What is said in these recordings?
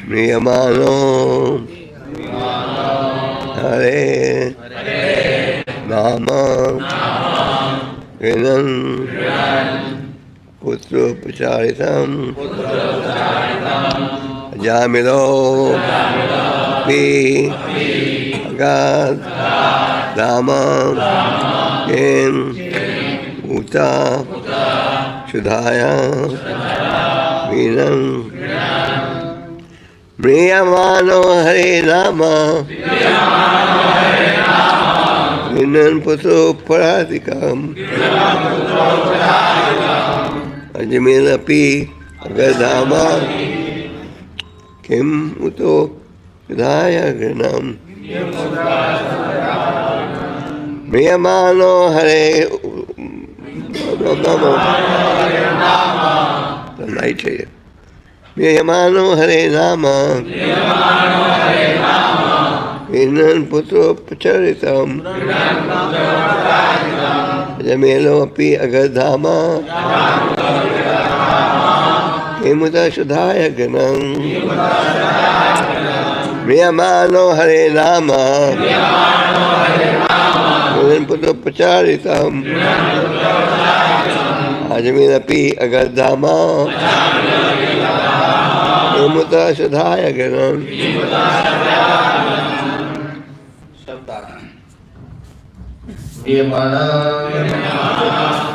म्रियमाणो हरे नाम गृह्णन् पुत्रोपचारितं अजामिलो अगाध धाम येन उता शुद्धाया वीरं म्रियमाणो हरे नाम गृह्णन् पुत्रोपचारितं अजमिलपि अगधाम किम उतो विधाय गृह्णम् म्रियमाणो हरे लाइट चाहिए म्रियमाणो हरे नाम गृह्णन् पुत्रोपचारितं अजमेलोऽपि अगधाम किमुता शुद्धाय गृह्णम् म्रियमाणो हरे नाम गृह्णन् पुत्रोपचारितं अजमेलोऽपि अगधाम किमुता शुद्धाय गृह्णम्।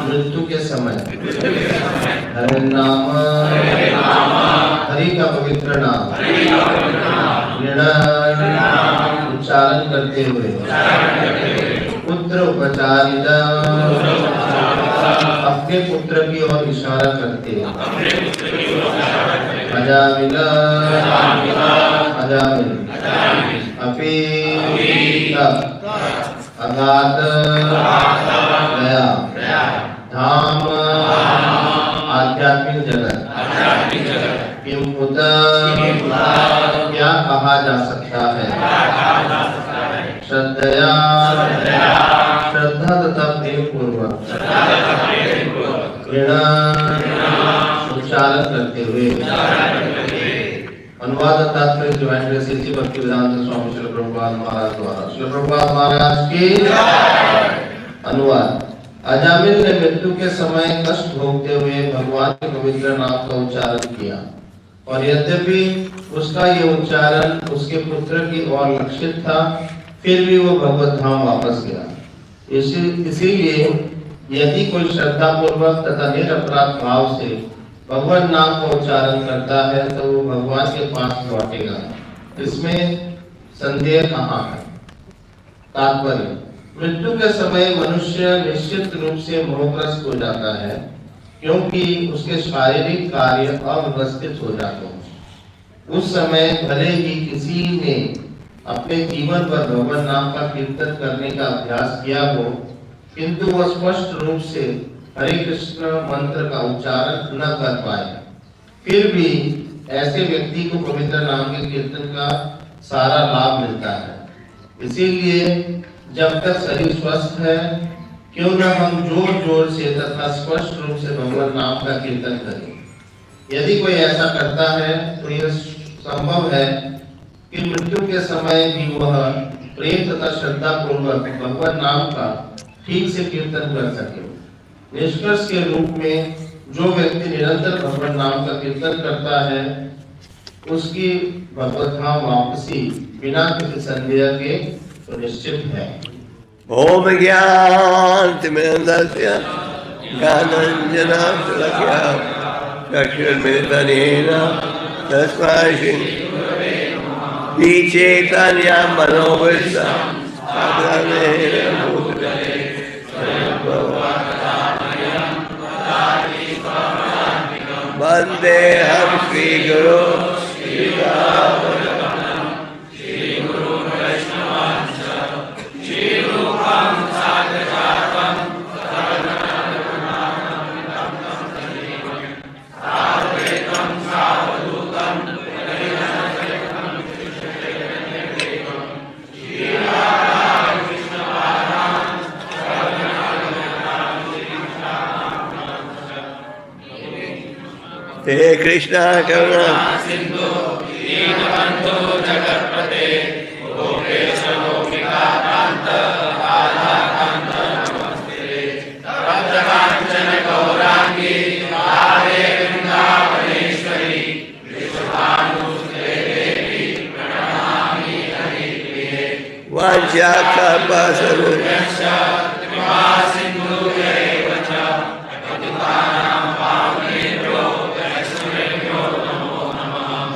मृत्यु के समय हरि नाम हरि का पवित्र नाम उच्चारण करते हुए पुत्र उपचारिता अपने पुत्र की ओर इशारा करते अजामिला अजामिल अपि अगाध गया धाम आध्यात्मिक जगत किंपुत क्या कहा जा सकता है श्रद्धया श्रद्धा तथा प्रेम पूर्वक उच्चारण करते हुए अनुवाद तात्पर्य डिवाइन ग्रेस भक्तिवेदांत स्वामी श्री प्रभुपाद महाराज द्वारा श्री प्रभुपाद महाराज की अनुवाद। अजामिल ने मृत्यु के समय कष्ट भोगते हुए भगवान के पवित्र नाम का उच्चारण किया और यद्यपि उसका यह उच्चारण उसके पुत्र की ओर लक्षित था फिर भी वो भगवत धाम वापस गया। इसीलिए यदि कोई श्रद्धा पूर्वक तथा निरपराध भाव से भगवान नाम का उच्चारण करता है तो वो भगवान के पास लौटेगा। इसमें संदेह कहाँ है? तात्पर्य मृत्यु के समय मनुष्य निश्चित रूप से मोहग्रस्त हो जाता है क्योंकि उसके शारीरिक कार्य अव्यवस्थित हो जाते हैं। उस समय भले ही किसी ने अपने जीवन पर भगवान नाम का कीर्तन करने का अभ्यास किया हो किंतु वह स्पष्ट रूप से हरे कृष्ण मंत्र का उच्चारण न कर पाए। फिर भी ऐसे व्यक्ति को पवित्र नाम के कीर्तन का सारा लाभ मिलता है। इसीलिए जब तक शरीर स्वस्थ है क्यों न हम जोर जोर से तथा स्पष्ट रूप से भगवान नाम का कीर्तन करें। यदि कोई ऐसा करता है तो यह संभव है कि मृत्यु के समय भी वह प्रेम तथा श्रद्धा पूर्वक भगवान नाम का ठीक से कीर्तन कर सके। निष्कर्ष के रूप में जो व्यक्ति निरंतर भगवान नाम का कीर्तन करता है उसकी भगवत धाम वापसी बिना किसी संदेह के तो निश्चित है। ओम ज्ञान तिमिरंधस्य ज्ञानांजना शलाकया चक्षुर्मिलितं तस्मै श्री चैतन्यं मनोभीष्टं वंदेहं श्री गुरु कृष्णा करुणा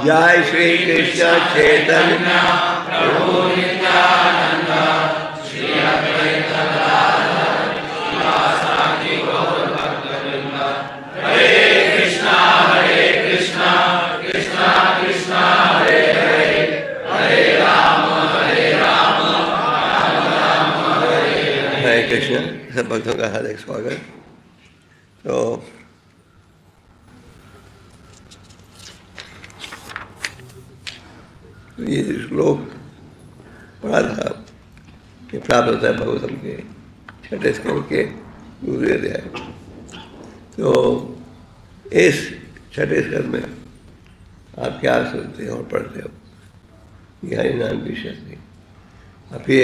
जय श्री कृष्ण चैतन्य प्रभु नित्यानंद श्री अद्वैत गदाधर श्रीवासादि गौर भक्तवृंद हरे कृष्णा कृष्णा कृष्णा हरे हरे हरे राम राम हरे हरे कृष्ण। सब भक्तों का हार्दिक स्वागत। तो ये श्लोक पढ़ा था कि प्राप्त होता है भगवतम के छठे स्कंद के दूसरे अध्याय। तो इस छठे स्कंद में आप क्या सुनते हो और पढ़ते हो? ज्ञानी नाम की शक्ति आप ये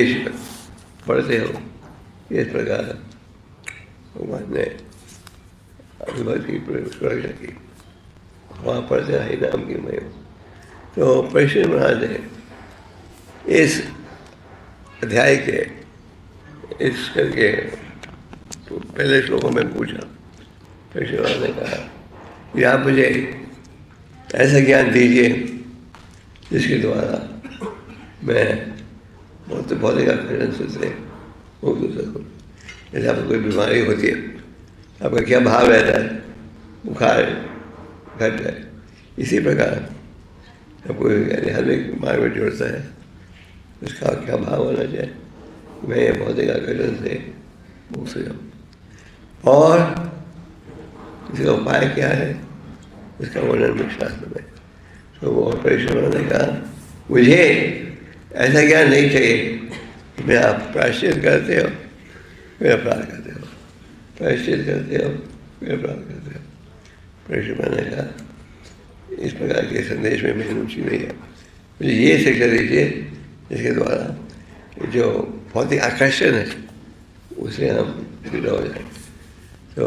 पढ़ते हो। इस प्रकार भगवान ने अभिभक्त की सुरक्षा की, वहाँ पढ़ते हरि नाम की महिमा। तो परीक्षित महाराज ने इस अध्याय के इस करके तो पहले श्लोकों में पूछा। परीक्षित महाराज ने कहा कि आप मुझे ऐसा ज्ञान दीजिए जिसके द्वारा मैं बहुत भौतिक आकर्षण से मुक्त हो सकूँ। जैसे आपको कोई बीमारी होती है, आपका क्या भाव रहता है? बुखार घट जाए। इसी प्रकार जब कोई आध्यात्मिक मार्ग में जुड़ता है, उसका क्या भाव होना चाहिए? मैं ये भौतिक आकर्षण से मुक्त हो जाऊँ। और इसका उपाय क्या है, इसका वर्णन में शास्त्र में। तो वो परीक्षण ने कहा मुझे ऐसा ज्ञान नहीं चाहिए कि मैं आप प्रायश्चित करते हो फिर अपराध करते हो, प्रायश्चित करते हो फिर अपराध करते हो। परीक्षण ने कहा इस प्रकार के संदेश में मेरी रुचि नहीं है। मुझे ये शिक्षा दीजिए जिसके द्वारा जो भौतिक आकर्षण है उसे हम जुड़ा हो जाए। तो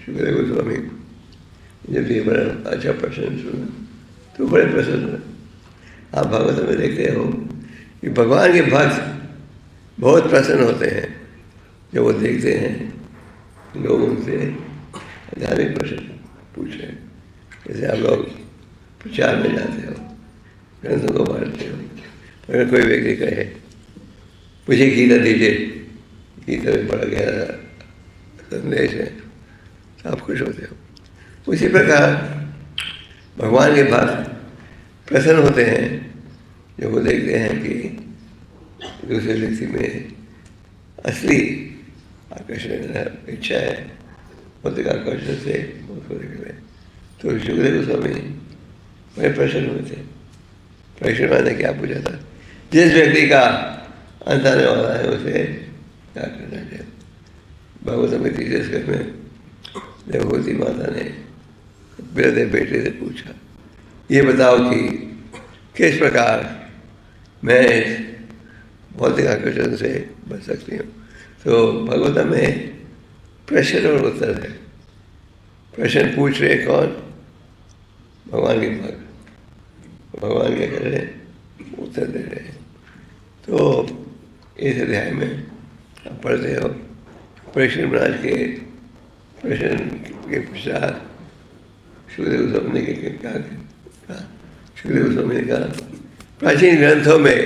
शुक्र गोस्वामी जब ये बड़ा अच्छा प्रश्न सुना तो बड़े प्रसन्न हुए। आप भागवत में देखते हो कि भगवान के भक्त बहुत प्रसन्न होते हैं जब वो देखते हैं लोग उनसे आध्यात्मिक प्रश्न पूछ रहे हैं। जैसे आप लोग प्रचार में जाते हो, ग्रंथों को बांटते हो, अगर कोई व्यक्ति कहे मुझे गीता दीजिए, गीता में बड़ा गहरा संदेश है, तो आप खुश होते हो। उसी प्रकार भगवान के भक्त प्रसन्न होते हैं जब वो देखते हैं कि दूसरे व्यक्ति में असली आकर्षण है, इच्छा है, भौतिक आकर्षण से मुक्त होने के लिए। तो शुक्र गोस्वामी बड़े प्रसन्न हुए थे। परीक्षण ने क्या पूछा था? जिस व्यक्ति का अंत आने वाला है उसे क्या करना चाहिए? भगवत में तीसरे स्कंद में देवभूति माता ने अपने बेटे से पूछा, ये बताओ कि किस प्रकार मैं भौतिक आकर्षण से बच सकती हूँ। तो भगवत में प्रश्न और उत्तर है। प्रश्न पूछ रहे कौन? भगवान के भक्त। भगवान क्या कर रहे हैं? उत्तर दे रहे हैं। तो इस अध्याय में आप पढ़ते हो परीक्षित महाराज के प्रश्न के पश्चात सुखदेव गोस्वामी ने क्या कहा? सुखदेव गोस्वामी ने कहा प्राचीन ग्रंथों में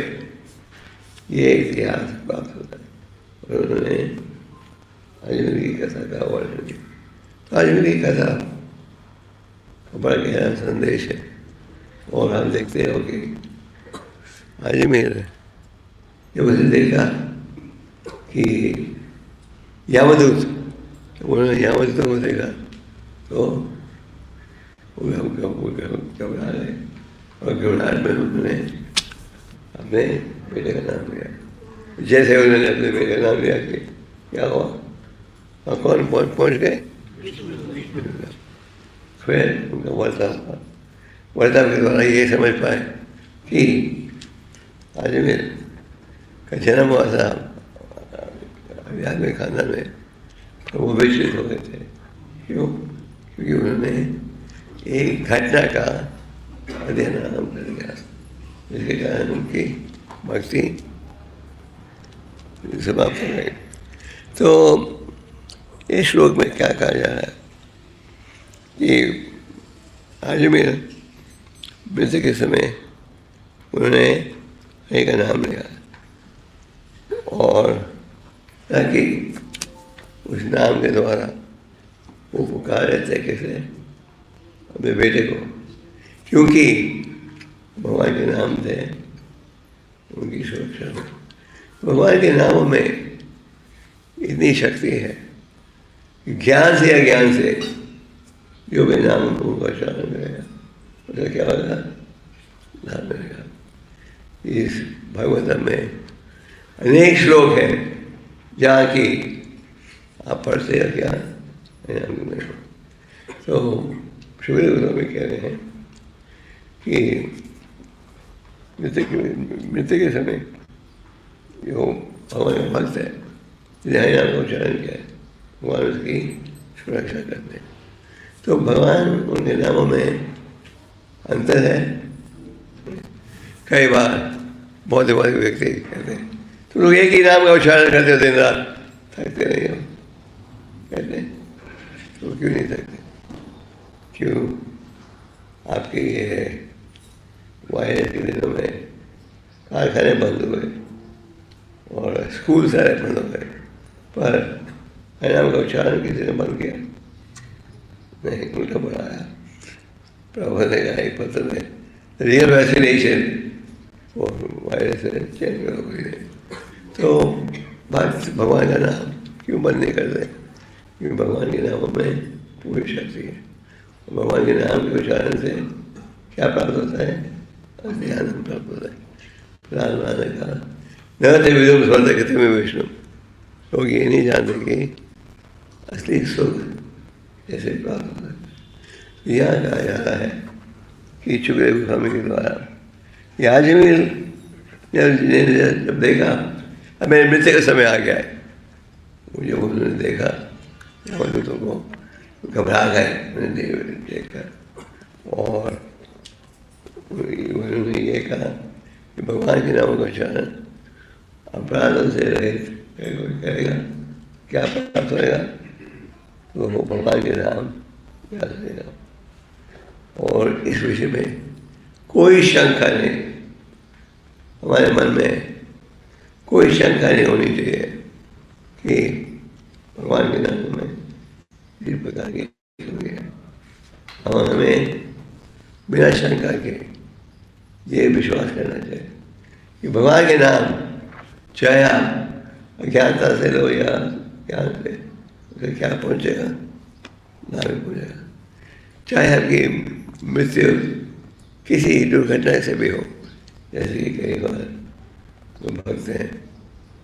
ये इतिहास प्राप्त होता है। और उन्होंने अजमेर की कथा का वर्णन किया। तो अजमेर की कथा बड़ा गहरा संदेश है। और हम देखते हो कि अजमेर जब उसे देखा कि यमदूत, उन्होंने यमदूतों को देखा तो घबरा रहे और घबराहट में उन्होंने अपने बेटे का नाम लिया। जैसे उन्होंने अपने बेटे का नाम लिया कि क्या हुआ? और कौन पहुंच गए? फिर उनका वर्ताव के द्वारा ये समझ पाए कि आजमीर का जन्म हुआ था आदमी खानदान में, तो वो विचलित हो गए थे। क्यों? क्योंकि उन्होंने एक घटना का अध्ययन आरम्भ कर दिया, जिसके कारण उनकी भक्ति समाप्त हो गई। तो इस श्लोक में क्या कहा जा रहा है कि आजमीर मृत्यु के समय उन्होंने हरि का नाम लिया, और ताकि उस नाम के द्वारा वो पुकार रहे थे कैसे अपने बेटे को, क्योंकि भगवान के नाम थे उनकी सुरक्षा में। भगवान के नामों में इतनी शक्ति है कि ज्ञान से या ज्ञान से जो भी नाम उनको उच्चारण करेगा उसका क्या होगा, लाभ मिलेगा। इस भागवतम में अनेक श्लोक हैं जहाँ की आप पढ़ते हो क्या तो शुक्र गोस्वामी कह रहे हैं कि मृत्यु के समय जो भगवान का भक्त है जिन्हें नाम का उच्चारण किया है, भगवान उसकी सुरक्षा करते हैं। तो भगवान उनके नामों में अंतर है। कई बार बहुत व्यक्ति कहते हैं तुम लोग एक ही नाम का उच्चारण करते हो दिन रात, थकते नहीं हो? कहते हैं तो क्यों नहीं थकते? क्यों? आपके ये वायरस के दिनों में कारखाने बंद हुए और स्कूल सारे बंद हो गए, पर नाम का उच्चारण किसी ने बंद किया नहीं, उल्टा बढ़ाया। प्रभु ने कहा एक पत्र में रियल वैक्सीनेशन और वायरस से चेंज करो कोई नहीं। तो बात भगवान का नाम क्यों बंद नहीं करते? क्योंकि भगवान के नामों में पूरी शक्ति है। भगवान के नाम के उच्चारण से क्या प्राप्त होता है? ध्यान प्राप्त होता है। राम ने कहा न थे विदुम स्वर्ग में विष्णु, लोग ये नहीं जानते कि असली सुख कैसे प्राप्त होता है। यहाँ कहा जा रहा है कि सुखदेव गोस्वामी के द्वारा आजमीर जब देखा अब मेरे मृत्यु का समय आ गया है, जब उन्होंने देखा तो को घबरा गए उन्हें देखकर, और उन्होंने ये कहा कि भगवान के नामों का उच्चारण अपराधों से रहित कोई करेगा क्या प्राप्त होएगा? तो वो भगवान के नाम याद रहेगा। और इस विषय में कोई शंका नहीं, हमारे मन में कोई शंका नहीं होनी चाहिए कि भगवान के नाम में इस प्रकार की है। और हमें बिना शंका के ये विश्वास करना चाहिए कि भगवान के नाम चाहे आप अज्ञानता से लो या ज्ञान से, उसे क्या पहुँचेगा? लाभ पहुँचेगा। चाहे आपकी मृत्यु किसी दुर्घटना से भी हो, जैसे कि कई बार जो भक्त हैं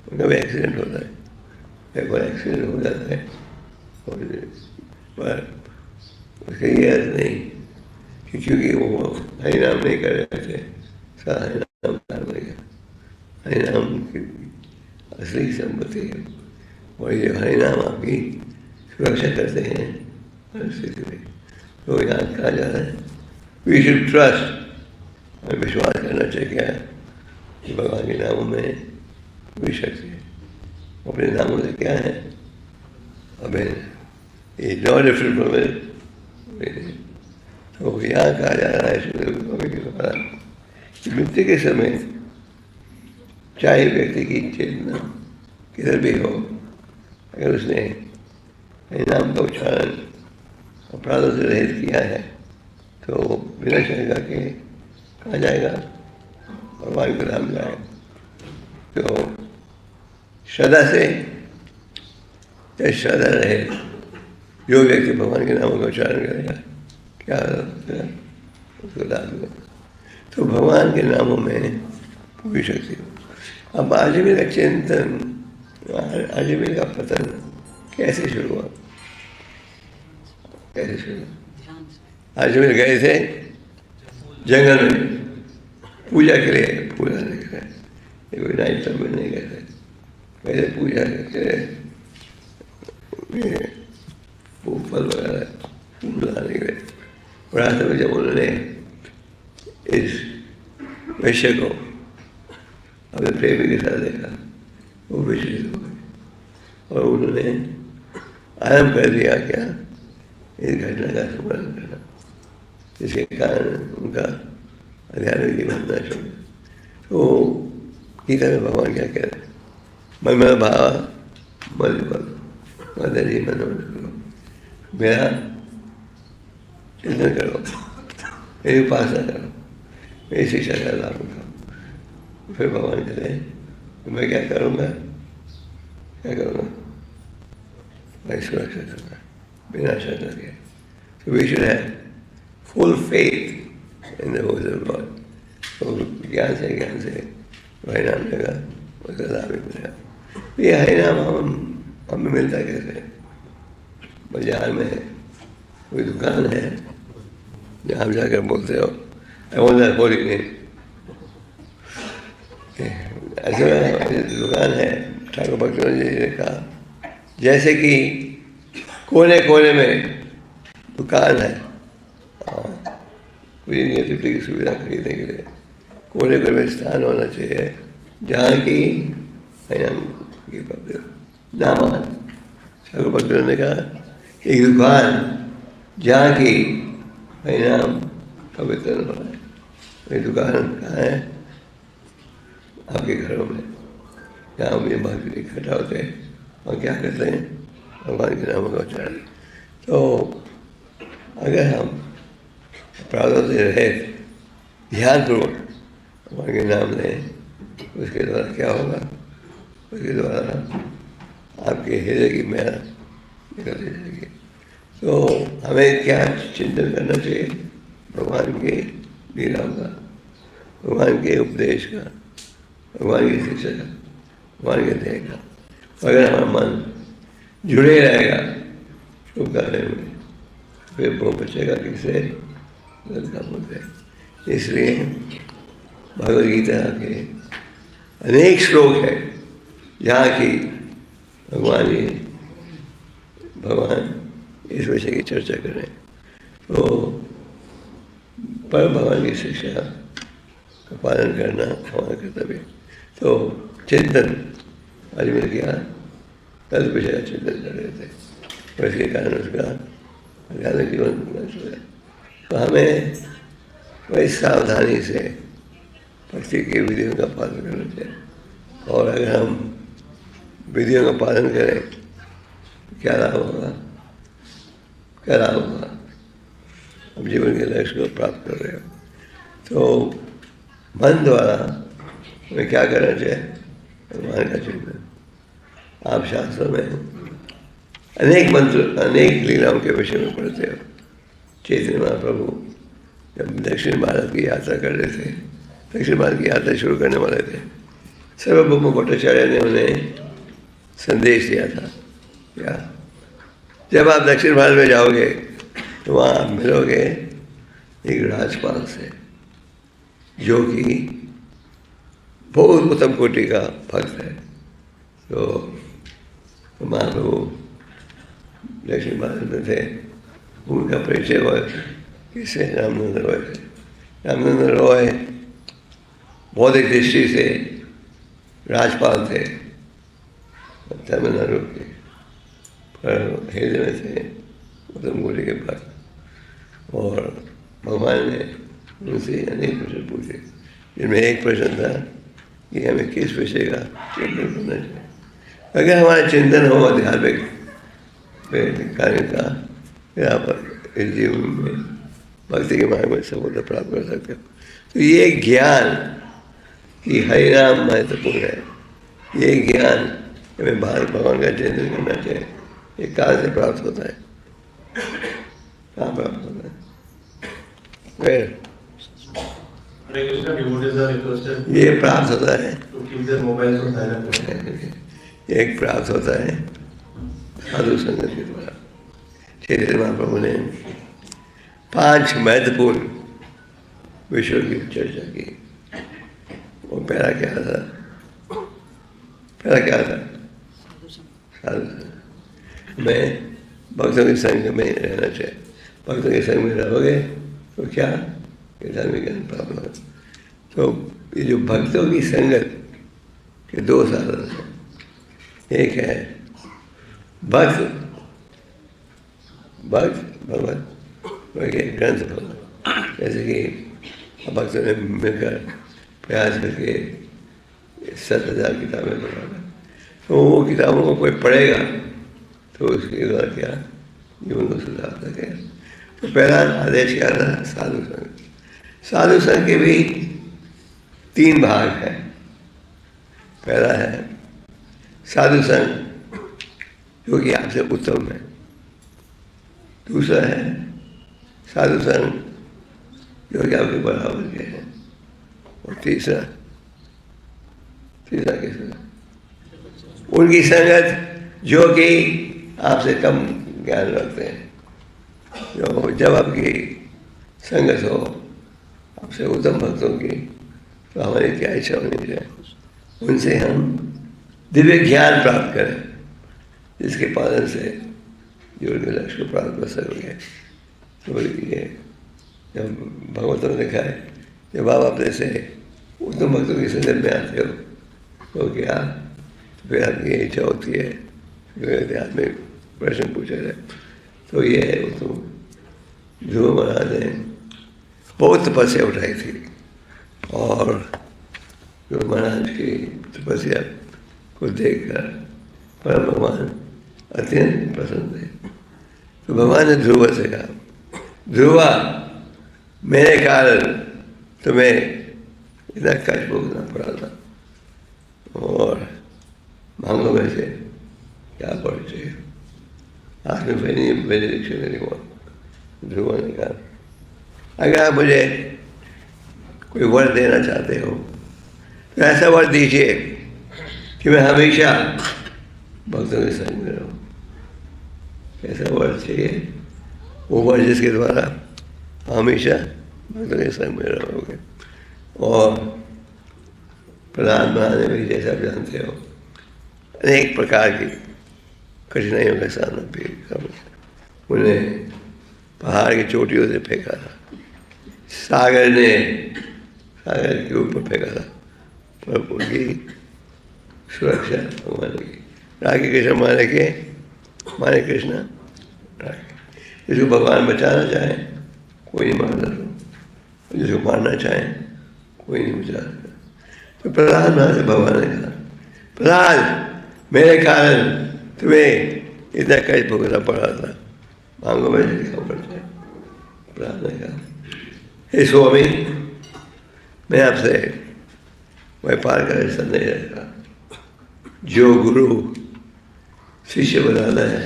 उनका भी एक्सीडेंट होता है, एक बार एक्सीडेंट हो जाता है, पर उसका ये अर्थ नहीं कि क्योंकि वो हरिनाम नहीं कर रहे थे सारा हरिनाम कार हो गया। हरिनाम की असली संपत्ति है, और ये हरिनाम आपकी सुरक्षा करते हैं हर स्थिति में। तो यहाँ कहा जा रहा है वी शुड ट्रस्ट, हमें विश्वास करना चाहिए कि भगवान के नामों में भी शक्ति है। अपने नामों से क्या है? अबे ये नॉट डिफरेंट फ्रॉम इट। तो यहाँ कहा जा रहा है सुखदेव गोस्वामी के द्वारा कि मृत्यु के समय चाहे व्यक्ति की चेतना किधर भी हो, अगर उसने नाम का उच्चारण अपराधों से रहित किया है तो बिना शंका के कहा जाएगा भगवान का नाम जाएगा। तो श्रद्धा से या श्रद्धा रहे जो व्यक्ति भगवान के नामों का उच्चारण करेगा क्या उसको लाभ मिलेगा। तो भगवान के नामों में पूरी शक्ति हो। अब आजमीर का चिंतन, आजमीर का पतन कैसे शुरू हुआ? कैसे शुरू? अजमेर गए थे जंगल में पूजा के लिए, पूजा नहीं गए, कोई नाइट क्लब में नहीं गए थे, पहले पूजा करके ये फल वगैरह लाने गए। रास्ते में जब उन्होंने इस वैश्य को अपने प्रेमी के साथ देखा, वो विचलित हो गए और उन्होंने आरम्भ कर दिया क्या इस घटना का स्मरण करना, जिसके कारण उनका आध्यात्मिक जीवन नष्ट हो गया। तो गीता में भगवान क्या कह रहे हैं, मन में भाव मल मदरी मन करो, मेरा चिंतन करो, मेरी उपासना करो, मेरी शिक्षा का लाभ उठाओ। फिर भगवान कहते हैं मैं क्या करूँगा, क्या करूँगा, मैं सुरक्षा करूँगा बिना शंका के। So we should have full faith in the words of God. तो ज्ञान से हरिनाम लेगा, उसका लाभ भी मिलेगा। ये हरिनाम हमें मिलता कैसे? बाजार में कोई दुकान है जहाँ आप जाकर बोलते हो ऐसे दुकान है, ठाकुर भक्तों जी ने कहा जैसे कि कोने कोने में दुकान है, कोई की सुविधा खरीदने के लिए कोने कोने में स्थान होना चाहिए जहाँ की नामान। ठाकुर भक्तों ने कहा एक दुकान जहाँ की नाम पवित्र हो रहा है, वही दुकान कहाँ है? आपके घरों में, जहाँ भी भक्त इकट्ठा होते हैं और क्या करते हैं, भगवान के नाम को उच्चारण। तो अगर हम अपराधों से रहे ध्यानपूर्वक भगवान के नाम लें, उसके द्वारा क्या होगा? उसके द्वारा आपके हृदय की मैला निकलती जाएगी। तो हमें क्या चिंतन करना चाहिए? भगवान के लीलाओं का, भगवान के उपदेश का, भगवान की शिक्षा का, भगवान के ध्येय का। अगर हमारा मन जुड़े रहेगा शुभ कार्य में, फिर वो बचेगा किससे? गलत कामों से। इसलिए भगवद गीता के अनेक श्लोक है जहाँ की भगवान इस विषय की चर्चा करें। तो पर भगवान की शिक्षा का पालन करना हमारा कर्तव्य। तो चिंतन आज मिल गया, कल विषय का चिंतन कर रहे थे और इसके कारण उसका आध्यात्मिक जीवन नष्ट हो गया। तो हमें बड़ी सावधानी से भक्ति की विधियों का पालन करना चाहिए। और अगर हम विधियों का पालन करें क्या लाभ होगा? क्या लाभ होगा? हम जीवन के लक्ष्य को प्राप्त कर रहे हो। तो मन द्वारा हमें क्या करना चाहिए? भगवान का चिंतन। आप शास्त्रों में अनेक मंत्र, अनेक लीलाओं के विषय में पढ़ते हो। चैतन्य महाप्रभु जब दक्षिण भारत की यात्रा कर रहे थे, दक्षिण भारत की यात्रा शुरू करने वाले थे, सर्वभौम भट्टाचार्य ने उन्हें संदेश दिया था क्या? जब आप दक्षिण भारत में जाओगे तो वहाँ आप मिलोगे एक राजपाल से जो कि बहुत उत्तम कोटि का भक्त है। तो महाप्रभु दक्षिण भारत में थे, उनका परिचय हुआ किससे? रामनंद रॉय से। रामनंद रॉय बौद्धिक दृष्टि से राजपाल थे तमिलनाडु के, पर हृदय में थे उत्तम कोटि के भक्त। और भगवान ने उनसे अनेक प्रश्न पूछे, जिनमें एक प्रश्न था कि हमें किस विषय का चिंतन करना चाहिए। अगर हमारा चिंतन हो आध्यात्मिक कार्य का, फिर आप इस जीवन में भक्ति के मार्ग में सफलता प्राप्त कर सकते हो। तो ये ज्ञान कि हरिनाम महत्वपूर्ण है, ये ज्ञान हमें भगवान का चिंतन करना चाहिए। ये कहाँ से प्राप्त होता है? कहाँ प्राप्त होता है? फिर ये प्राप्त होता है, एक प्राप्त होता है साधु संगत के द्वारा। चैतन्य महाप्रभु ने 5 महत्वपूर्ण विषयों की चर्चा की। वो पहला क्या था? साधु संग में, भक्तों के संग में रहना चाहिए। भक्तों के संग में रहोगे तो क्या? धार्मिक ज्ञान प्राप्त होगा। तो ये जो भक्तों की संगत के 2 साधन हैं। एक है भक्त भगवत, एक ग्रंथ भगवत। जैसे कि भक्तों ने मिलकर प्रयास करके 7,000 किताबें पढ़ा, तो वो किताबों को कोई पढ़ेगा तो उसके द्वारा क्या जीवन को सुधार सके। तो पहला आदेश क्या था? साधु संग। साधु संग के भी 3 भाग हैं। पहला है साधु संग जो कि आपसे उत्तम है। दूसरा है साधु संग जो कि आपके बराबर के हैं। और तीसरा किसका? उनकी संगत जो कि आपसे कम ज्ञान रखते हैं। जो जब आपकी संगत हो आपसे उत्तम भक्तों की, तो हमारी क्या इच्छा होनी चाहिए? उनसे हम दिव्य ज्ञान प्राप्त करें, जिसके पालन से जीवन के लक्ष्य को प्राप्त कर सकोगे। तो ये जब भगवतों ने लिखा है, जब आप अपने से उत्तम भक्तों की संगत में आते हो तो क्या फिर आपकी इच्छा होती है? ध्यान में प्रश्न पूछा जाए तो ये है, वो तो ध्रुव महाराज ने बहुत तपस्या उठाई थी और ध्रुव महाराज की तपस्या को देखकर परम भगवान अत्यंत प्रसन्न थे। तो भगवान ने ध्रुव से कहा, ध्रुवा मेरे कारण तुम्हें इतना कष्ट भोगना पड़ा था और मांगो में से क्या पड़ चाहिए? आज में बेनिडिक्शन नहीं हुआ। ध्रुव ने कहा, अगर आप मुझे कोई वर देना चाहते हो तो ऐसा वर दीजिए कि मैं हमेशा भक्तों के संग में रहूं। कैसा वर चाहिए? वो वर जिसके द्वारा हमेशा भक्तों के संग में रहोगे। और प्रहलाद महाराज ने भी, जैसा आप जानते हो, अनेक प्रकार की कठिनाइयों का सामना भी किया। उन्हें पहाड़ की चोटियों से फेंका था, सागर के ऊपर फेंका था, पर उनकी सुरक्षा भगवान की। राधे कृष्ण माने कृष्ण राधे। जिसको भगवान बचाना चाहे कोई नहीं मार सकता, जिसको मारना चाहे कोई नहीं बचा सकता। तो प्रहलाद महाराज से भगवान ने कहा, प्रहलाद मेरे कारण तुम्हें इतना कष्ट भोगना पड़ा था, मांगो में लिखा पड़ता है। प्रहलाद ने कहा, हे स्वामी, मैं आपसे व्यापार का ऐसा नहीं रहता। जो गुरु शिष्य बनाना है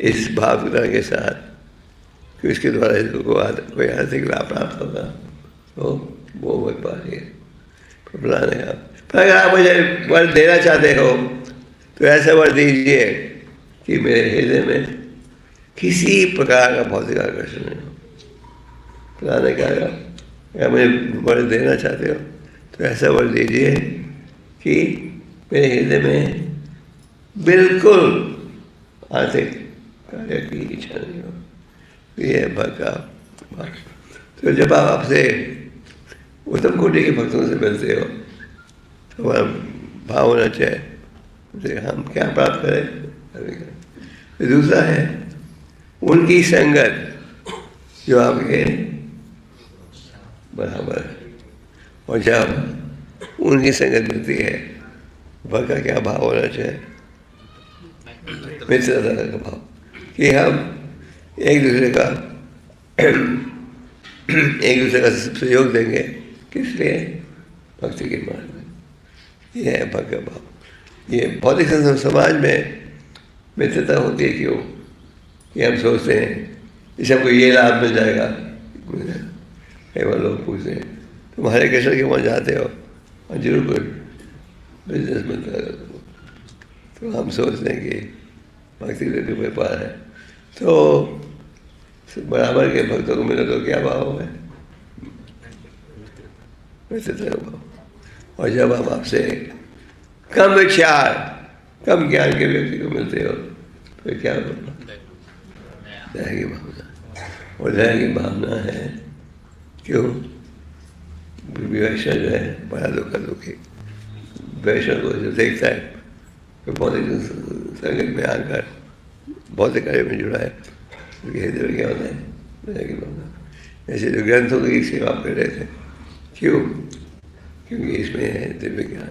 इस भावना के साथ कि उसके द्वारा इसको कोई आर्थिक लाभ प्राप्त होगा, तो वो व्यापार है। प्रहलाद ने कहा, पर अगर आप मुझे वर देना चाहते हो तो ऐसा वर दीजिए कि मेरे हृदय में किसी प्रकार का भौतिक आकर्षण नहीं हो। प्रहलाद ने कहा, अगर मुझे वर देना चाहते हो तो ऐसा वर दीजिए कि मेरे हृदय में बिल्कुल आर्थिक कार्य की इच्छा नहीं हो। ये है भक्त का भाग। तो जब आप आपसे उत्तम कोटि के भक्तों से मिलते हो तो हमारा भाव होना चाहिए हम क्या प्राप्त करें। तो दूसरा है उनकी संगत जो आपके बराबर है। और जब उनकी संगत मिलती है भक्त का क्या भाव होना चाहिए? मित्रता का भाव, कि हम एक दूसरे का सहयोग देंगे। किस लिए? भक्ति के मार्ग में। ये है भक्त का भाव। ये भौतिक समाज में मित्रता होती है क्यों? कि हम सोचते हैं जैसे हमको ये लाभ मिल जाएगा। कई बार लोग पूछते हैं तुम हरे कृष्ण के वहाँ जाते हो और जरूर कोई बिजनेस मिलता है। तो हम सोचते हैं कि भक्ति का व्यापार है। तो बराबर के भक्तों को मिले तो क्या भाव है, वैसे तो भाव। और जब आप आपसे कम विचार कम ज्ञान के व्यक्ति को मिलते हो तो क्या होगा, दया की भावना। और दया की भावना है क्यों, वैष्णव जो है बड़ा दुखी, वैष्णव को जो देखता है तो भौतिक संगत में आकर भौतिक कार्य में जुड़ा है, हृदय क्या होता है, दया की भावना। ऐसे जो ग्रंथों की सेवा कर रहे थे, क्यों, क्योंकि इसमें है दिव्य ज्ञान।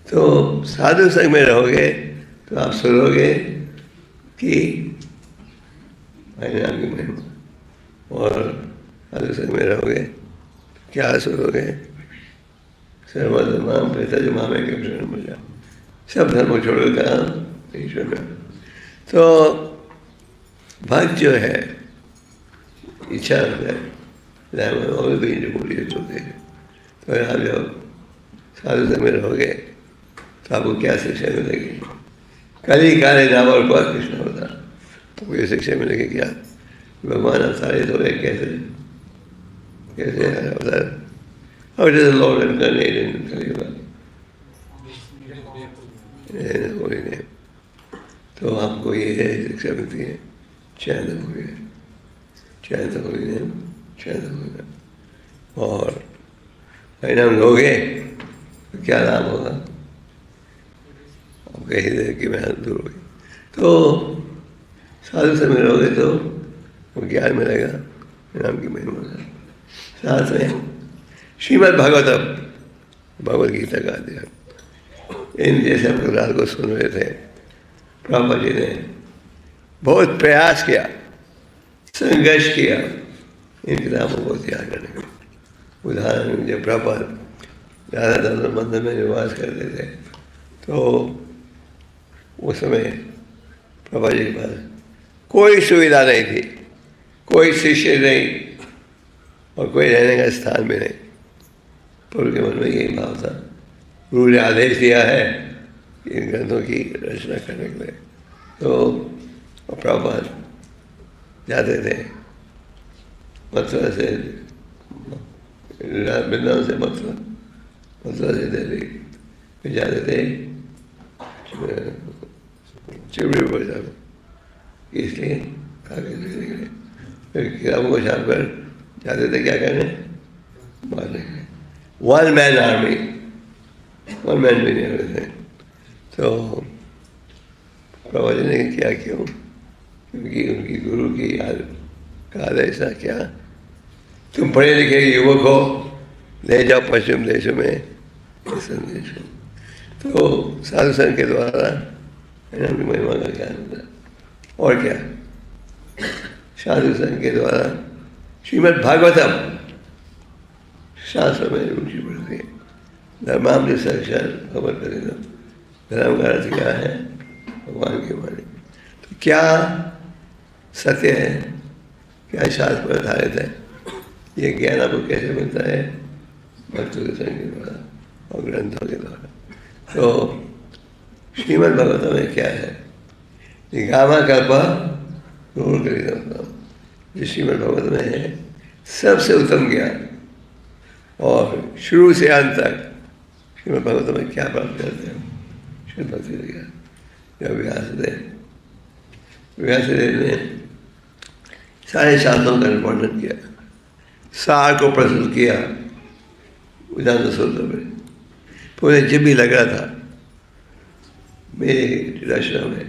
तो साधु संग में रहोगे तो आप सुनोगे कि हरि नाम की महिमा, और साधु संग में रहोगे क्या सुनोगे, सर्वधर्माम परित्यज्य मामेकं शरणं व्रज, सब धर्म छोड़कर काम ईश्वर में। तो भक्त जो है इच्छा है और भी होते हैं, तो आप जब साधु संग में रहोगे तो आपको क्या शिक्षा मिलेगी, कली काले नाम और कृष्ण होता, तो ये शिक्षा मिलेगी क्या, भगवान अवतारित हो गए कैसे कैसे अवतार, और जैसे लॉर्ड नहीं, तो आपको ये है शिक्षा मिलती है, चैन हो गया, चैन हो गया, चैन हो गया। और परिणाम लोगे तो क्या नाम होगा, आपके हृदय की मेहनत दूर होगी। तो साधु से मिलोगे तो वो ज्ञान मिलेगा, नाम की महिमा का। साथ में श्रीमद् भागवतम, भगवद गीता का अध्ययन, इन जैसे हम लोग रात को सुन रहे थे, प्रभुपाद जी ने बहुत प्रयास किया, संघर्ष किया इन किताबों को तैयार करने का। उदाहरण जब प्रभुपाद राधा दामोदर मंदिर में निवास करते थे तो उस समय प्रभुपाद जी के पास कोई सुविधा नहीं थी, कोई शिष्य नहीं और कोई रहने का स्थान भी नहीं। प्रभु के मन में यही भाव था, गुरु ने आदेश दिया है कि इन ग्रंथों की रचना करने के लिए। तो प्रभुपाद जाते थे मथुरा से, वृंदावन से मथुरा, मथुरा से दिल्ली, फिर जाते थे चिमड़ी पर जाकर, इसलिए कागज लेने के लिए, फिर किताबों को छाप कर जाते थे क्या करने, मारने के लिए। One man army, one man भी नहीं होते थे। तो प्रभु जी ने क्या क्यों, क्योंकि उनकी गुरु की याद का आदेश था क्या, तुम पढ़े लिखे युवक हो, ले जाओ पश्चिम देशों में संदेश। तो साधु संघ के द्वारा इनकी महिमा का ज्ञान होता है। और क्या, साधु संघ के द्वारा श्रीमद् भागवतम शास्त्र में रुचि बढ़ती है। धर्माम साक्षात भगवत परिणम, धर्म का अर्थ क्या है, भगवान के माने। तो क्या सत्य है, क्या शास्त्र पर आधारित है, ये ज्ञान आपको कैसे मिलता है, भक्तों के संग के द्वारा और ग्रंथों के द्वारा। तो श्रीमद् भागवतम में क्या है, गामा कल्पा गुरु कलिदम, जो श्रीमद् भागवत में है सबसे उत्तम ज्ञान। और शुरू से अंत तक श्रीमद् भागवत में क्या प्राप्त करते हैं, शुद्ध भक्ति ज्ञान। जब व्यासदेव ने सारे शास्त्रों का वर्णन किया, सार को प्रस्तुत किया वेदांत सूत्र में, पूरे जब भी लग रहा था मेरे रचना में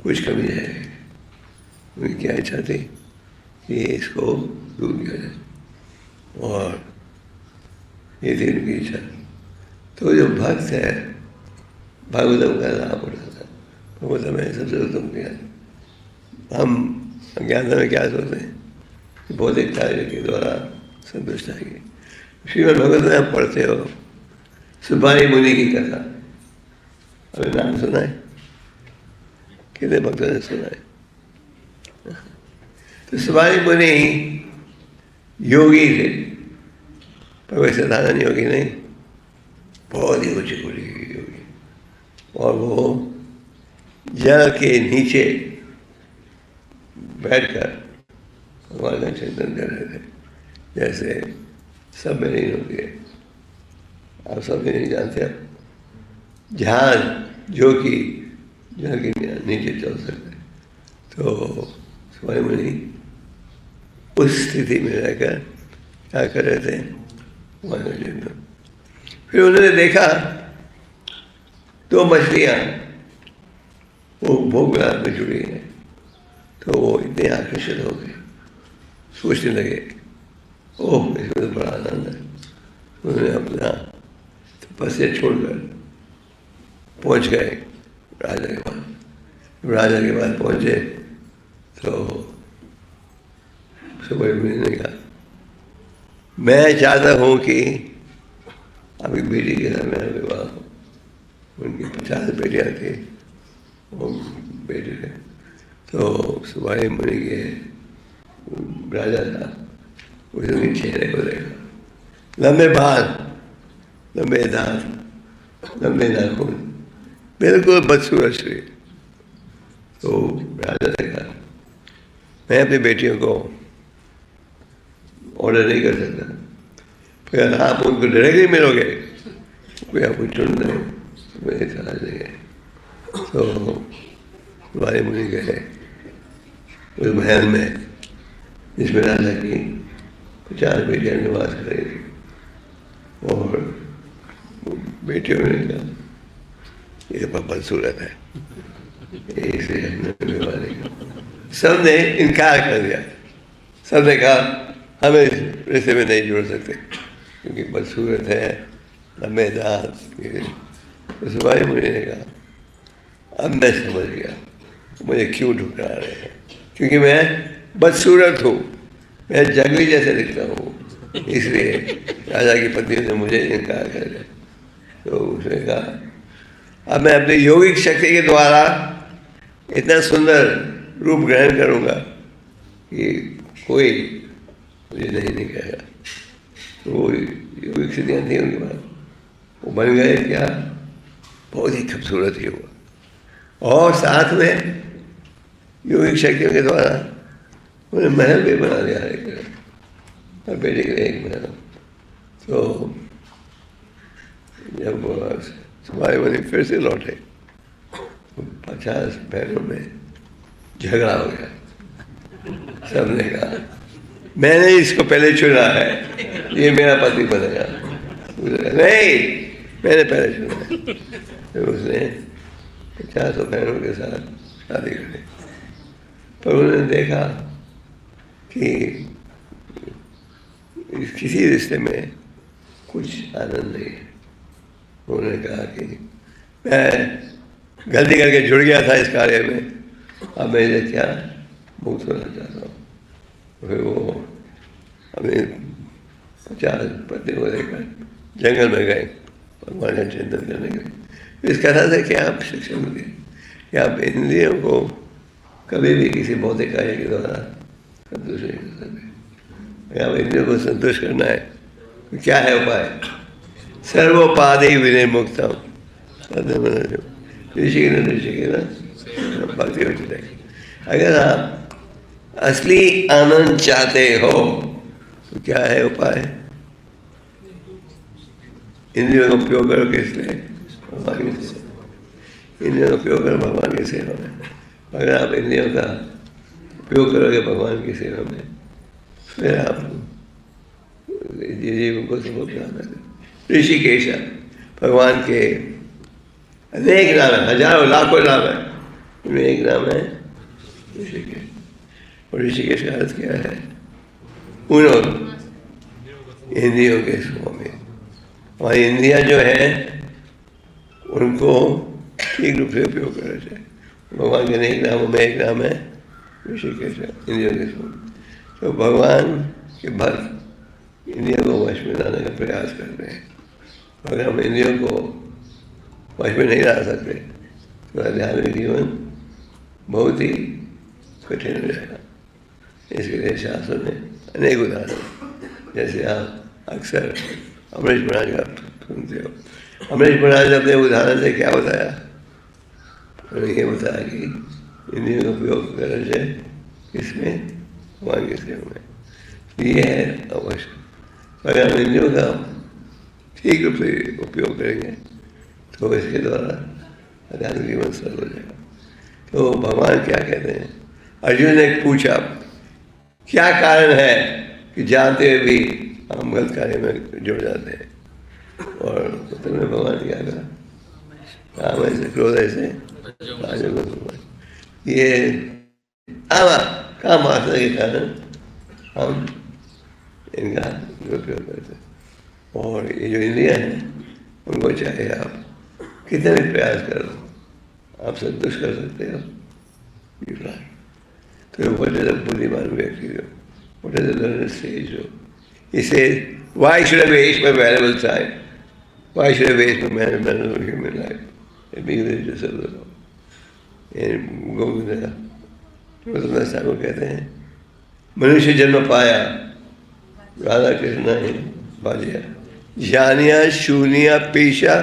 कुछ कमी है, उनकी क्या इच्छा थी कि इसको दूर किया जाए, और ये थी उनकी इच्छा। तो जो भक्त है भागवतम का लाभ उठाता है, भागवतम है सबसे उत्तम ज्ञान। हम अज्ञानता में क्या सोचते हैं कि भौतिक कार्य के द्वारा संतुष्ट आएगी। श्रीमद् भागवत में आप पढ़ते हो सुबानी मुनि की कथा, अभी नाम सुना है, कितने भक्तों ने सुना है। तो सुबानी मुनि योगी थे, पर वैसे साधारण योगी नहीं, बहुत ही ऊंची कोटि के योगी। और वो जल के नीचे बैठकर भगवान का चिंतन कर रहे थे। जैसे सब में नहीं होती है, आप सब भी नहीं जानते। आप जहाज जो कि जहाँ की नीचे चल सकते, तो स्वामी मुनि उस स्थिति में रहकर क्या कर रहे थे, भगवान का चिंतन। फिर उन्होंने देखा 2 मछलियाँ वो भोग विलास में जुड़ी हैं, तो वो इतने आकर्षित हो गए, सोचने लगे ओह इसमें तो बड़ा आनंद है। उन्होंने अपना तपस्या छोड़कर पहुंच गए राजा के पास। राजा के पास पहुंचे तो सुबह ने कहा मैं चाहता हूँ कि अभी बेटी के साथ मेरा विवाह हो। उनकी 50 बेटियाँ थी, वो बेटे थे। तो सुबह मुनि के राजा था, उसके चेहरे को देखा, लंबे बाल, लंबे दांत, लंबे नाखून, बिल्कुल बदसूरत शरीर। तो राजा ने कहा मैं अपनी बेटियों को ऑर्डर नहीं कर सकता, फिर आप उनको डायरेक्टली मिलोगे, कोई आपको चुन रहे मेरे समझ नहीं है। तो हमारे मुनि गए उस महल में जिसमें राजा की 50 बेटियाँ निवास कर रही थी, और बेटियों ने कहा ये तो बदसूरत है, इसलिए हमने विवाह नहीं किया। सब ने इनकार कर दिया, सब ने कहा हम इस रिश्ते में नहीं जुड़ सकते क्योंकि बदसूरत है, लंबे दांत। तो सुबाई मुनि ने कहा अब मैं समझ गया मुझे क्यों ढुकरा रहे हैं, क्योंकि मैं बदसूरत हूँ, मैं जंगली जैसे दिखता हूँ, इसलिए राजा की पत्नी ने मुझे इनकार कर दिया। तो उसने कहा अब मैं अपनी योगिक शक्ति के द्वारा इतना सुंदर रूप ग्रहण करूँगा कि कोई मुझे नहीं कहेगा। तो वो योगिक स्थितियाँ थी उनके पास, वो बन गए क्या, बहुत ही खूबसूरत ही हुआ। और साथ में योगिक शक्तियों के द्वारा उन्हें महल भी बना दिया है, और बेटे के लिए एक महल। तो जब हमारे मुनि फिर से लौटे 50 बहनों में झगड़ा हो गया। सबने कहा मैंने इसको पहले चुना है, ये मेरा पति बनेगा। नहीं, मैंने पहले चुना है। तो उसने 50 बहनों के साथ शादी करी, पर उन्होंने देखा कि किसी रिश्ते में कुछ आनंद नहीं है। उन्होंने कहा कि मैं गलती करके जुड़ गया था इस कार्य में, अब मैं इसे क्या मुक्त होना चाहता हूँ। फिर वो अपने 50 पत्नी को लेकर जंगल में गए भगवान का चिंतन करने के लिए। इस कथा से क्या आप शिक्षा मिली कि आप इंद्रियों को कभी भी किसी भौतिक कार्य के द्वारा संतुष्ट नहीं कर सकते। आप इंद्रियों को संतुष्ट करना है तो क्या है उपाय, सर्वोपाधि विनिर्मुक्तम ऋषि भक्ति हो जाएगी। अगर आप असली आनंद चाहते हो तो क्या है उपाय, इंद्रियों का उपयोग करो किसलिए, भगवान की सेवा। इंद्रियों का उपयोग करो भगवान की सेवा में। अगर आप इंद्रियों का उपयोग करोगे भगवान की सेवा में, फिर आप जीवन को सब प्राप्त करें। ऋषिकेश भगवान के अनेक नाम है, हजारों लाखों नाम है, उनमें एक नाम है ऋषिकेश। और ऋषिकेश का अर्थ क्या है, उन्होंने इंद्रियों के स्वामी। हमारी इंद्रियां जो है उनको ठीक रूप से उपयोग करना चाहिए। भगवान के अनेक नामों में एक नाम है ऋषिकेश, इंद्रियों के स्वामी। तो भगवान के भक्त इंद्रियों को वश में लाने का प्रयास करते हैं। अगर हम इंद्रियों को वश में नहीं ला सकते तो आध्यात्मिक जीवन बहुत ही कठिन हो जाएगा। इसके लिए शास्त्र में अनेक उदाहरण, जैसे आप अक्सर अमरीश महाराज का सुनते हो। अमरीश महाराज ने अपने उदाहरण से क्या बताया, उन्होंने ये बताया कि इंद्रियों का उपयोग करने से इसमें भगवान की सेवा में। ये है अवश्य, अगर हम इंद्रियों का ठीक रूप से उपयोग करेंगे तो इसके द्वारा आध्यात्मिक जीवन सरल हो जाएगा। तो भगवान क्या कहते हैं? अर्जुन ने पूछा क्या कारण है कि जानते हुए भी हम गलत कार्य में जुड़ जाते हैं? और उत्तर में भगवान क्या कहा? काम ऐसे, क्रोध ऐसे, ये काम वासना के कारण हम इनका दुरुपयोग करते हैं। और ये जो इंद्रियां हैं उनको चाहे आप कितने भी प्रयास कर लो, आप संतुष्ट कर सकते हो? तो what is a बुद्धिमान व्यक्ति हो? What is a learned sage हो? He says, why should I waste my valuable time? Why should I waste my valuable human life? Let me use it just a little. Govind Thakur कहते हैं मनुष्य जन्म पाया राधा कृष्ण है बाजिया जानिया शून्य पीछा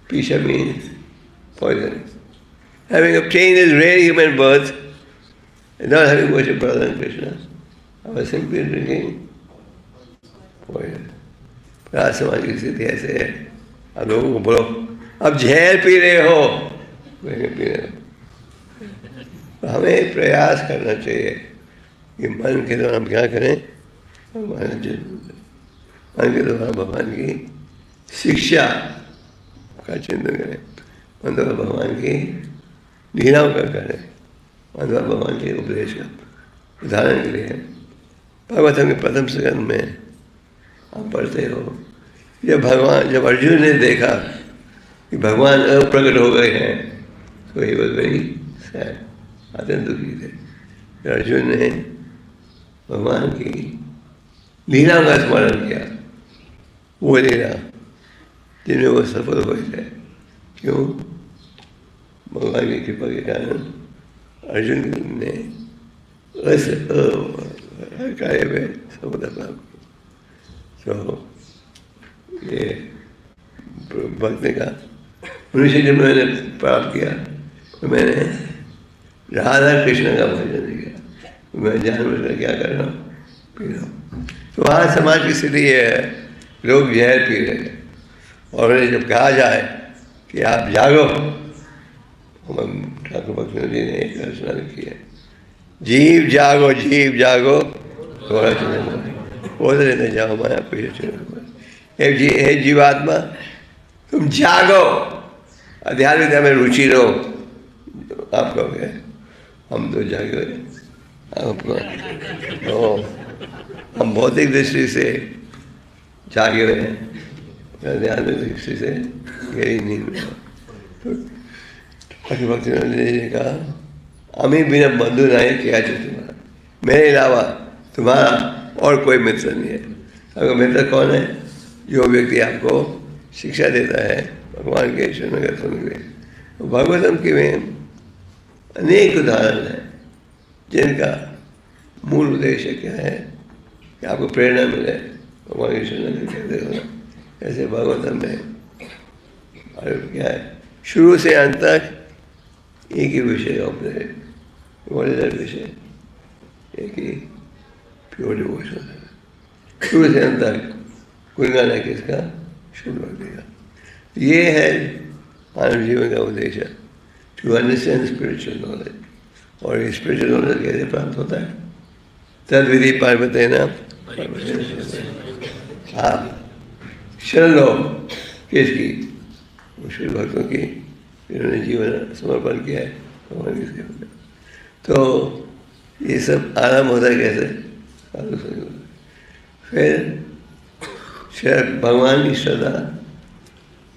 पीछा means poison. Having obtained this rare human birth and not having worshipped Radha and Krishna, I was simply drinking poison. आज समाज की स्थिति ऐसे है, आप लोगों को बोलो अब जहर पी रहे हो, पी रहे हो। हमें प्रयास करना चाहिए कि मन के द्वारा हम क्या करें, मन के द्वारा भगवान की शिक्षा का चिंतन करें, मन द्वारा भगवान की लीलाओं का करें, मन द्वारा भगवान के उपदेश का। उदाहरण के लिए भागवतम के प्रथम स्कंद में आप पढ़ते हो, जब अर्जुन ने देखा कि भगवान अप्रकट हो गए हैं तो ही वॉज वेरी सैड, अत्यंत दुखी थे। अर्जुन ने भगवान की लीलाओं का स्मरण किया, वो लीला जिनमें वो सफल हुए थे। क्यों? भगवान की कृपा के कारण अर्जुन ने कार्य में सफलता प्राप्त की। तो ये भक्त ने कहा मनुष्य जब मैंने प्राप्त किया तो मैंने राधा कृष्ण का भजन किया, मैं जानवर क्या कर रहा हूँ, पी रहा हूँ। तो वहाँ समाज की स्थिति ये है, लोग जहर पी रहे हैं और उन्हें जब कहा जाए कि आप जागो, ठाकुर भक्त जी ने एक रचना लिखी है, जीव जागो थोड़ा बोल रहे जाओ माया पीछे। हे जीवात्मा तुम जागो, आध्यात्मिकता में रुचि लो। आप कहोगे हम तो जागे हुए, आपको तो हम भौतिक दृष्टि से जागे हुए हैं, आध्यात्मिक दृष्टि से गहरी नींद में। तो भक्ति ने कहा हमें बिना बंधु नहीं किया चाहिए तुम्हारा, मेरे अलावा तुम्हारा और कोई मित्र नहीं है। अगर मित्र कौन है? जो व्यक्ति आपको शिक्षा देता है भगवान के शरण में सुन के। तो भागवतम के में अनेक उदाहरण हैं जिनका मूल उद्देश्य क्या है कि आपको प्रेरणा मिले भगवान के शरण में कहते हो। ऐसे भागवतम में और क्या है, शुरू से अंत तक एक ही विषय का उपदेश। विषय एक ही प्योर डिवोशन है, शुरू से अंत तक गुणगान है किसका? शुभ भक्ति का। ये है मानव जीवन का उद्देश्य, टू अंडरस्टैंड स्पिरिचुअल नॉलेज। और स्पिरिचुअल नॉलेज कैसे प्राप्त होता है? तद विधि पार्वती ना आप शरण लो किसकी? शुभ भक्तों की, जिन्होंने जीवन समर्पण किया है भगवान की सेवा में। तो ये सब आराम होता है कैसे? फिर भगवान की श्रद्धा,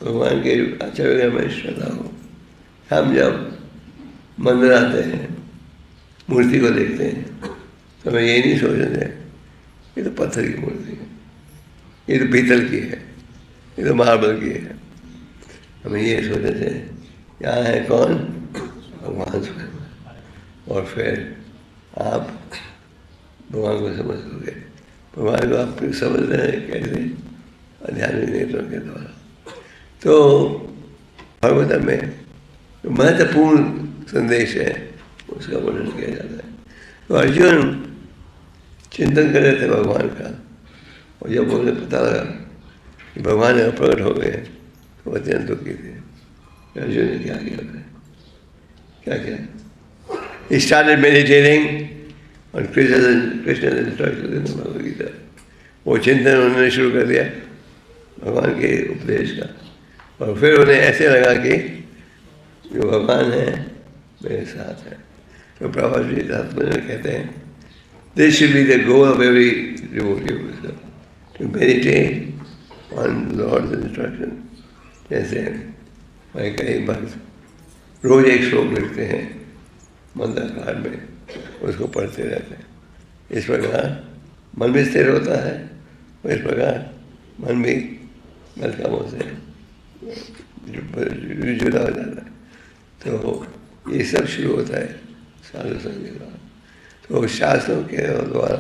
भगवान के आचार्य में श्रद्धा हो। हम जब मंदिर आते हैं, मूर्ति को देखते हैं तो हमें ये नहीं सोचते ये तो पत्थर की मूर्ति है, ये तो पीतल की है, ये तो मार्बल की है। हमें ये सोचते थे यहाँ है कौन? भगवान स्वयं। और फिर आप भगवान को समझ लोगे। भगवान को आप समझ रहे हैं कैसे? आध्यात्मिक नेत्रों के द्वारा। तो भागवत में जो महत्वपूर्ण संदेश है उसका वर्णन किया जाता है। तो अर्जुन चिंतन कर रहे थे भगवान का, और जब उन्हें पता लगा कि भगवान यहाँ प्रकट हो गए तो अत्यंत दुखी थे। अर्जुन ने क्या किया था, क्या किया? He started meditating on Krishna's instructions in the Bhagavad Gita. वो चिंतन उन्होंने शुरू कर दिया भगवान के उपदेश का, और फिर उन्हें ऐसे लगा कि जो भगवान है मेरे साथ है। तो प्रभुपाद जी कहते हैं, this should be the goal of every devotee, to meditate on Lord's instruction. जैसे भाई कई भक्त रोज एक श्लोक लिखते हैं मंत्राकार में, उसको पढ़ते रहते हैं। इस प्रकार मन भी स्थिर होता है, और इस प्रकार मन भी गलत कामों से जुदा हो जाता है। तो ये सब शुरू होता है साधु संग के द्वारा। तो शास्त्रों के द्वारा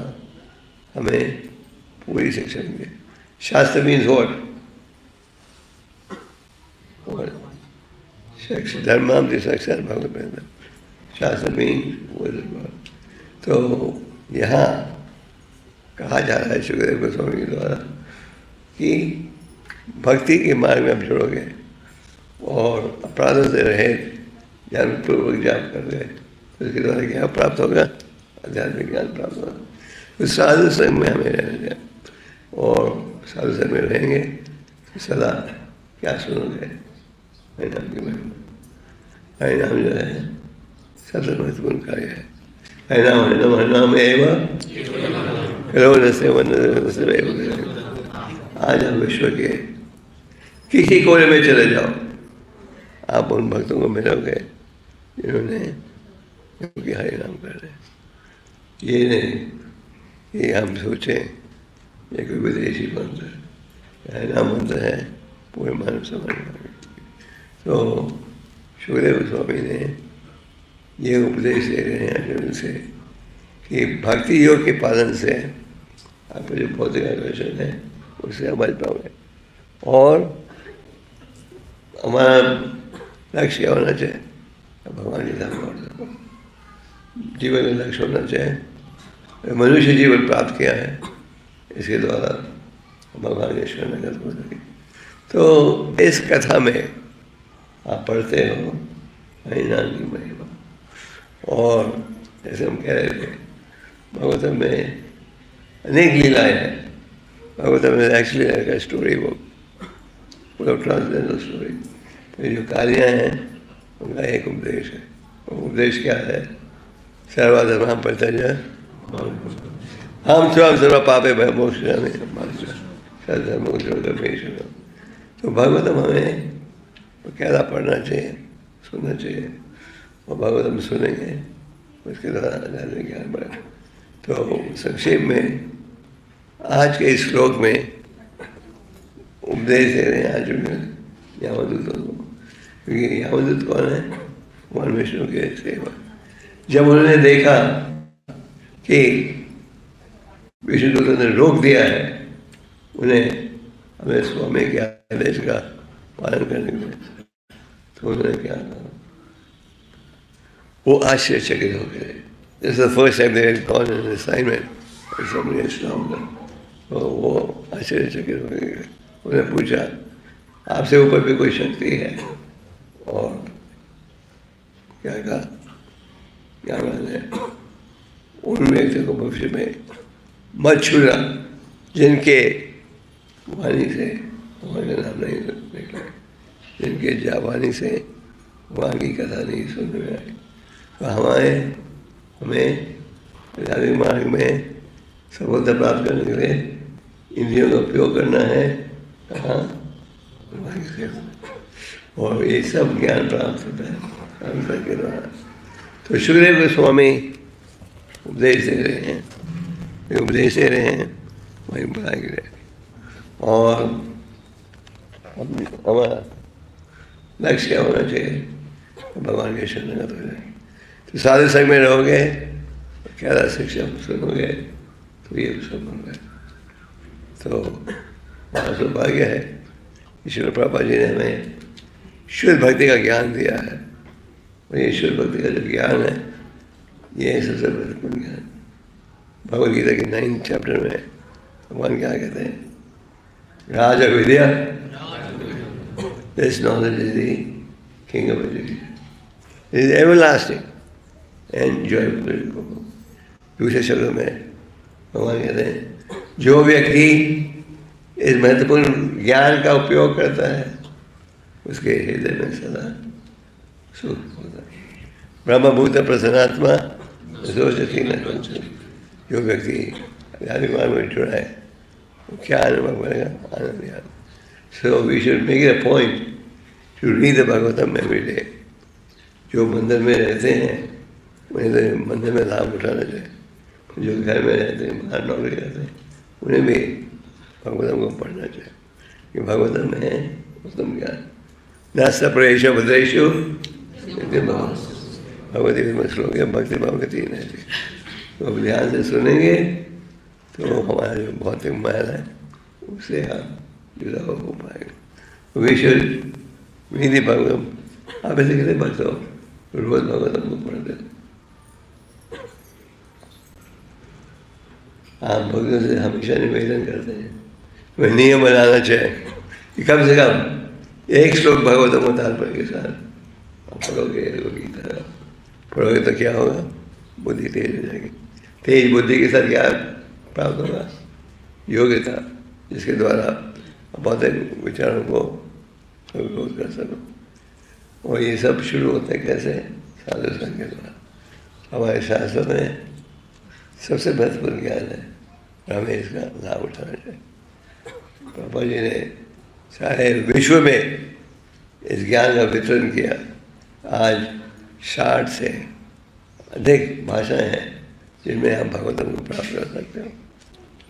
हमें पूरी शिक्षा मिले। शास्त्र मीन्स व्हाट? धर्माम साक्षात भगवत। शास्त्र मीन्स। तो यहाँ कहा जा रहा है सुखदेव गोस्वामी के द्वारा कि भक्ति के मार्ग में आप जुड़ोगे और अपराधों से रहित ज्ञानपूर्वक जाप कर गए तो इसके द्वारा क्या प्राप्त होगा? आध्यात्मिक ज्ञान प्राप्त होगा। तो साधु संग में हमें रहना चाहिए, और साधु संग में रहेंगे तो सदा क्या सुनोगे? हरिनाम की महिमा। हरिनाम जो है सबसे महत्वपूर्ण कार्य है। हरिनाम हरिनाम हरिनाम एवं आज हम विश्व के किसी कोने में चले जाओ, आप उन भक्तों को मिलोगे जिन्होंने क्योंकि हरि नाम कर रहे। ये नहीं कि हम सोचें ये कोई विदेशी मंत्र, हरि नाम मंत्र है पूरे मानव समाज में। तो सुखदेव गोस्वामी ने ये उपदेश दे रहे हैं अर्जुन से कि भक्ति योग के पालन से आपको जो भौतिक आकर्षण है उससे हम बच पाओगे, और हमारा लक्ष्य क्या होना चाहिए? भगवान के धाम पहुँचना। जीवन में लक्ष्य होना चाहिए मनुष्य जीवन प्राप्त किया है, इसके द्वारा भगवान के शरणागत हो सके। तो इस कथा में आप पढ़ते हो हरिनाम की महिमा, और जैसे हम कह रहे थे भागवतम में अनेक लीलाएँ हैं। भागवतम में एक्चुअली का स्टोरी बुक, पूरा ट्रांसजेंडर स्टोरी। तो जो कार्याँ हैं उनका एक उपदेश है। उपदेश क्या है? सर्वधर्मान् परित्यज्य हम सर्व पापे भय मोक्षयामि सर्वधर्मो जगदीश्वरम्। तो भागवतम हमें क्या पढ़ना चाहिए, सुनना चाहिए, और भागवतम सुनेंगे उसके द्वारा आध्यात्मिक ज्ञान बढ़े। तो संक्षेप में आज के इस श्लोक में उपदेश दे रहे हैं आज यामदूतों को, क्योंकि यामदूत कौन है? भगवान विष्णु के सेवक। जब उन्होंने देखा कि विष्णुदूतों ने रोक दिया है उन्हें हमें स्वामी के आदेश का पालन करने के लिए, तो उन्होंने क्या कहा? वो आश्चर्यचकित हो गए। This is the first time they had gone on an assignment or somebody had stopped them. तो वो आश्चर्यचकित हो गए। उन्हें पूछा आपसे ऊपर भी कोई शक्ति है? और क्या कहा? क्या माने? उन व्यक्ति को भविष्य में मत छूना जिनके वाणी से भगवान का नाम नहीं निकला, जिनके जावानी से वहाँ की कथा नहीं सुनने में आई। तो हमें आध्यात्मिक मार्ग में सफलता प्राप्त करने के लिए इंद्रियों का उपयोग करना है। कहाँ? भगवान की सेवा में। और ये सब ज्ञान प्राप्त होता है अंतर के द्वारा। तो सुखदेव गोस्वामी उपदेश दे रहे हैं, उपदेश दे रहे हैं वही बढ़ाए गए, और हमारा लक्ष्य क्या होना चाहिए? भगवान के शरणागत हो जाए। तो साधु संग में रहोगे, क्या शिक्षा सुनोगे, तो ये सब होगा। तो हमारा सौभाग्य है ईश्वर प्रभुपाद जी ने हमें शुद्ध भक्ति का ज्ञान दिया है, और ये शुद्ध भक्ति का जो ज्ञान है ये सबसे महत्वपूर्ण ज्ञान। भगवद गीता के 9th चैप्टर में भगवान क्या कहते हैं? राज विद्या, this knowledge is the king of education, it is everlasting and joyful. दूसरे शब्दों में भगवान कहते हैं जो व्यक्ति इस महत्वपूर्ण ज्ञान का उपयोग करता है उसके हृदय में सदा सुख होता है। ब्रह्मभूत प्रसन्नात्मा सोचती न कंचन। जो व्यक्ति अभिमान में जुड़ा है वो क्या अनुभव करेगा? आनंद याद। So we should make it a point to read the Bhagavatam every day. जो मंदिर में रहते हैं उन्हें तो मंदिर में लाभ उठाना चाहिए। जो घर में रहते हैं, बाहर नौकरी करते हैं, उन्हें भी भागवतम को पढ़ना चाहिए कि भागवतम में है उत्तम ज्ञान। नास्ता प्रेशो भद्रेशो भगवती में श्लोक है, भक्ति भाव के 3 है। तो ध्यान से सुनेंगे तो हमारा जो भौतिक महल है उससे आप जुड़ा हो पाएगा। विशुद्ध विधि भागवतम आप ऐसे कहते भक्त हो, रोज भागवतम को पढ़ते हो। आप भक्तों से हमेशा निवेदन करते हैं, वह नियम बनाना चाहिए कि कम से कम 1 श्लोक भागवतम को तात्पर्य के साथ आप पढ़ोगे। गीता पढ़ोगे तो क्या होगा? बुद्धि तेज हो जाएगी। तेज बुद्धि के साथ क्या प्राप्त होगा? योग्यता, जिसके द्वारा भौतिक विचारों को विरोध कर सको। और ये सब शुरू होते हैं कैसे? साधु संग के द्वारा। हमारे शास्त्र में सबसे महत्वपूर्ण ज्ञान है, हमें इसका लाभ उठाना चाहिए। पापा जी ने सारे विश्व में इस ज्ञान का वितरण किया। आज 60 से अधिक भाषाएं हैं जिनमें आप भागवतम को प्राप्त कर सकते हो।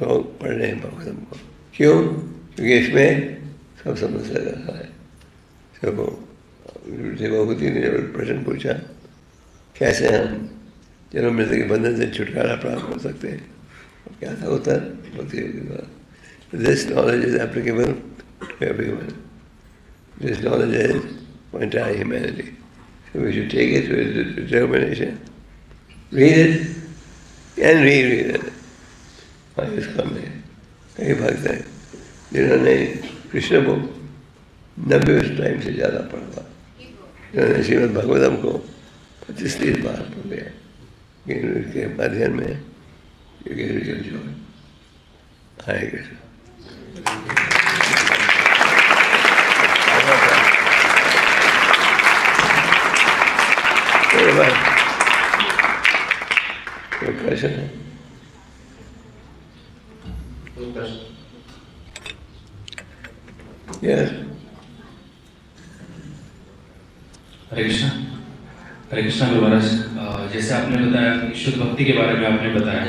लोग पढ़ रहे हैं भागवतम को। क्यों? क्योंकि इसमें सब समस्या रखा है। देवहूति ने जब प्रश्न पूछा कैसे हम जन्म मृत्यु के बंधन से छुटकारा प्राप्त कर सकते हैं, क्या था उत्तर? भक्ति योगी द्वारा। This knowledge is applicable to everyone. This knowledge is for entire humanity. So we should take it with determination. Read it and reread it. हमारे इसका में कई भक्त हैं जिन्होंने कृष्ण को 90 टाइम से ज़्यादा पढ़ा, जिन्होंने श्रीमद् भागवतम को 25-30 बार पढ़ लिया। के माध्यम में जो हरे कृष्ण। कोई प्रश्न है? यस। हरे कृष्णा। हरे कृष्णा गुरु महाराज, जैसे आपने बताया शुद्ध भक्ति के बारे में आपने बताया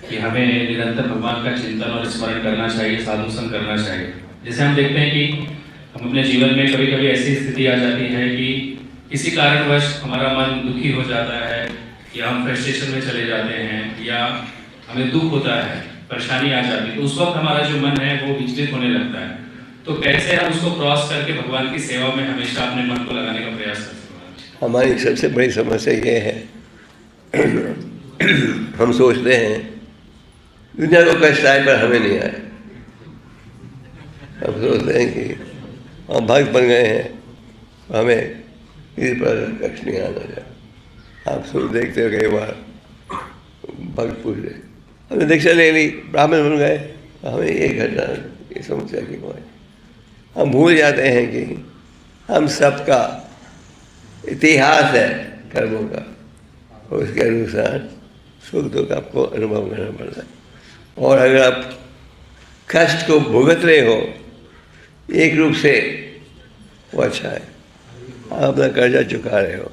कि हमें निरंतर भगवान का चिंतन और स्मरण करना चाहिए, साधु संग करना चाहिए। जैसे हम देखते हैं कि हम अपने जीवन में कभी कभी ऐसी स्थिति आ जाती है कि किसी कारणवश हमारा मन दुखी हो जाता है या हम फ्रस्ट्रेशन में चले जाते हैं या हमें दुख होता है, परेशानी आ जाती है, तो उस वक्त हमारा जो मन है वो विचलित होने लगता है। तो कैसे हम उसको क्रॉस करके भगवान की सेवा में हमेशा अपने मन को लगाने का प्रयास करते हैं? हमारी सबसे बड़ी समस्या ये है हम सोचते हैं दुनिया को कष्ट आए पर हमें नहीं आए। हम सोचते हैं कि हम भक्त बन गए हैं, हमें किसी पर कष्ट नहीं आना चाहिए। आप सब देखते हो कई बार भक्त पूछ रहे, हमने दीक्षा ले ली, ब्राह्मण बन गए, हमें ये घटना ये समस्या की कोई। हम भूल जाते हैं कि हम सबका इतिहास है कर्मों का, और उसके अनुसार सुख दुख आपको अनुभव करना पड़ता है। और अगर आप कष्ट को भुगत रहे हो एक रूप से, वो अच्छा है। आप अपना कर्जा चुका रहे हो,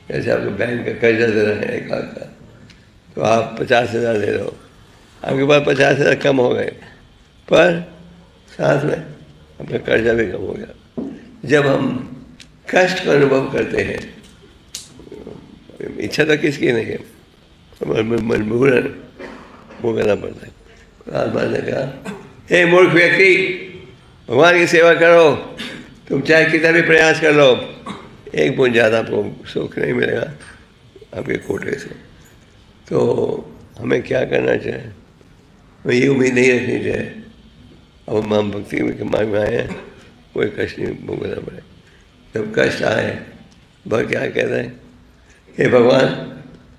जैसे आपको बैंक का कर्जा दे रहे हैं 1 लाख का, तो आप 50,000 दे रहे हो, आपके पास 50,000 कम हो गए, पर साथ में अपना कर्जा भी कम हो गया। जब हम कष्ट का अनुभव करते हैं, इच्छा तो किसकी नहीं है, मजबूरन वो करना पड़ता है। आत्मा ने कहा, हे मूर्ख व्यक्ति, भगवान की सेवा करो, तुम चाहे कितना भी प्रयास कर लो, एक बूंद ज़्यादा आपको सुख नहीं मिलेगा आपके कोटे से। तो हमें क्या करना चाहिए? हमें ये उम्मीद नहीं रखनी चाहिए अब हम भक्ति के मार्ग में आए हैं कोई कष्ट नहीं भोगना पड़े। जब कष्ट आए भक्त क्या कहते हैं, हे भगवान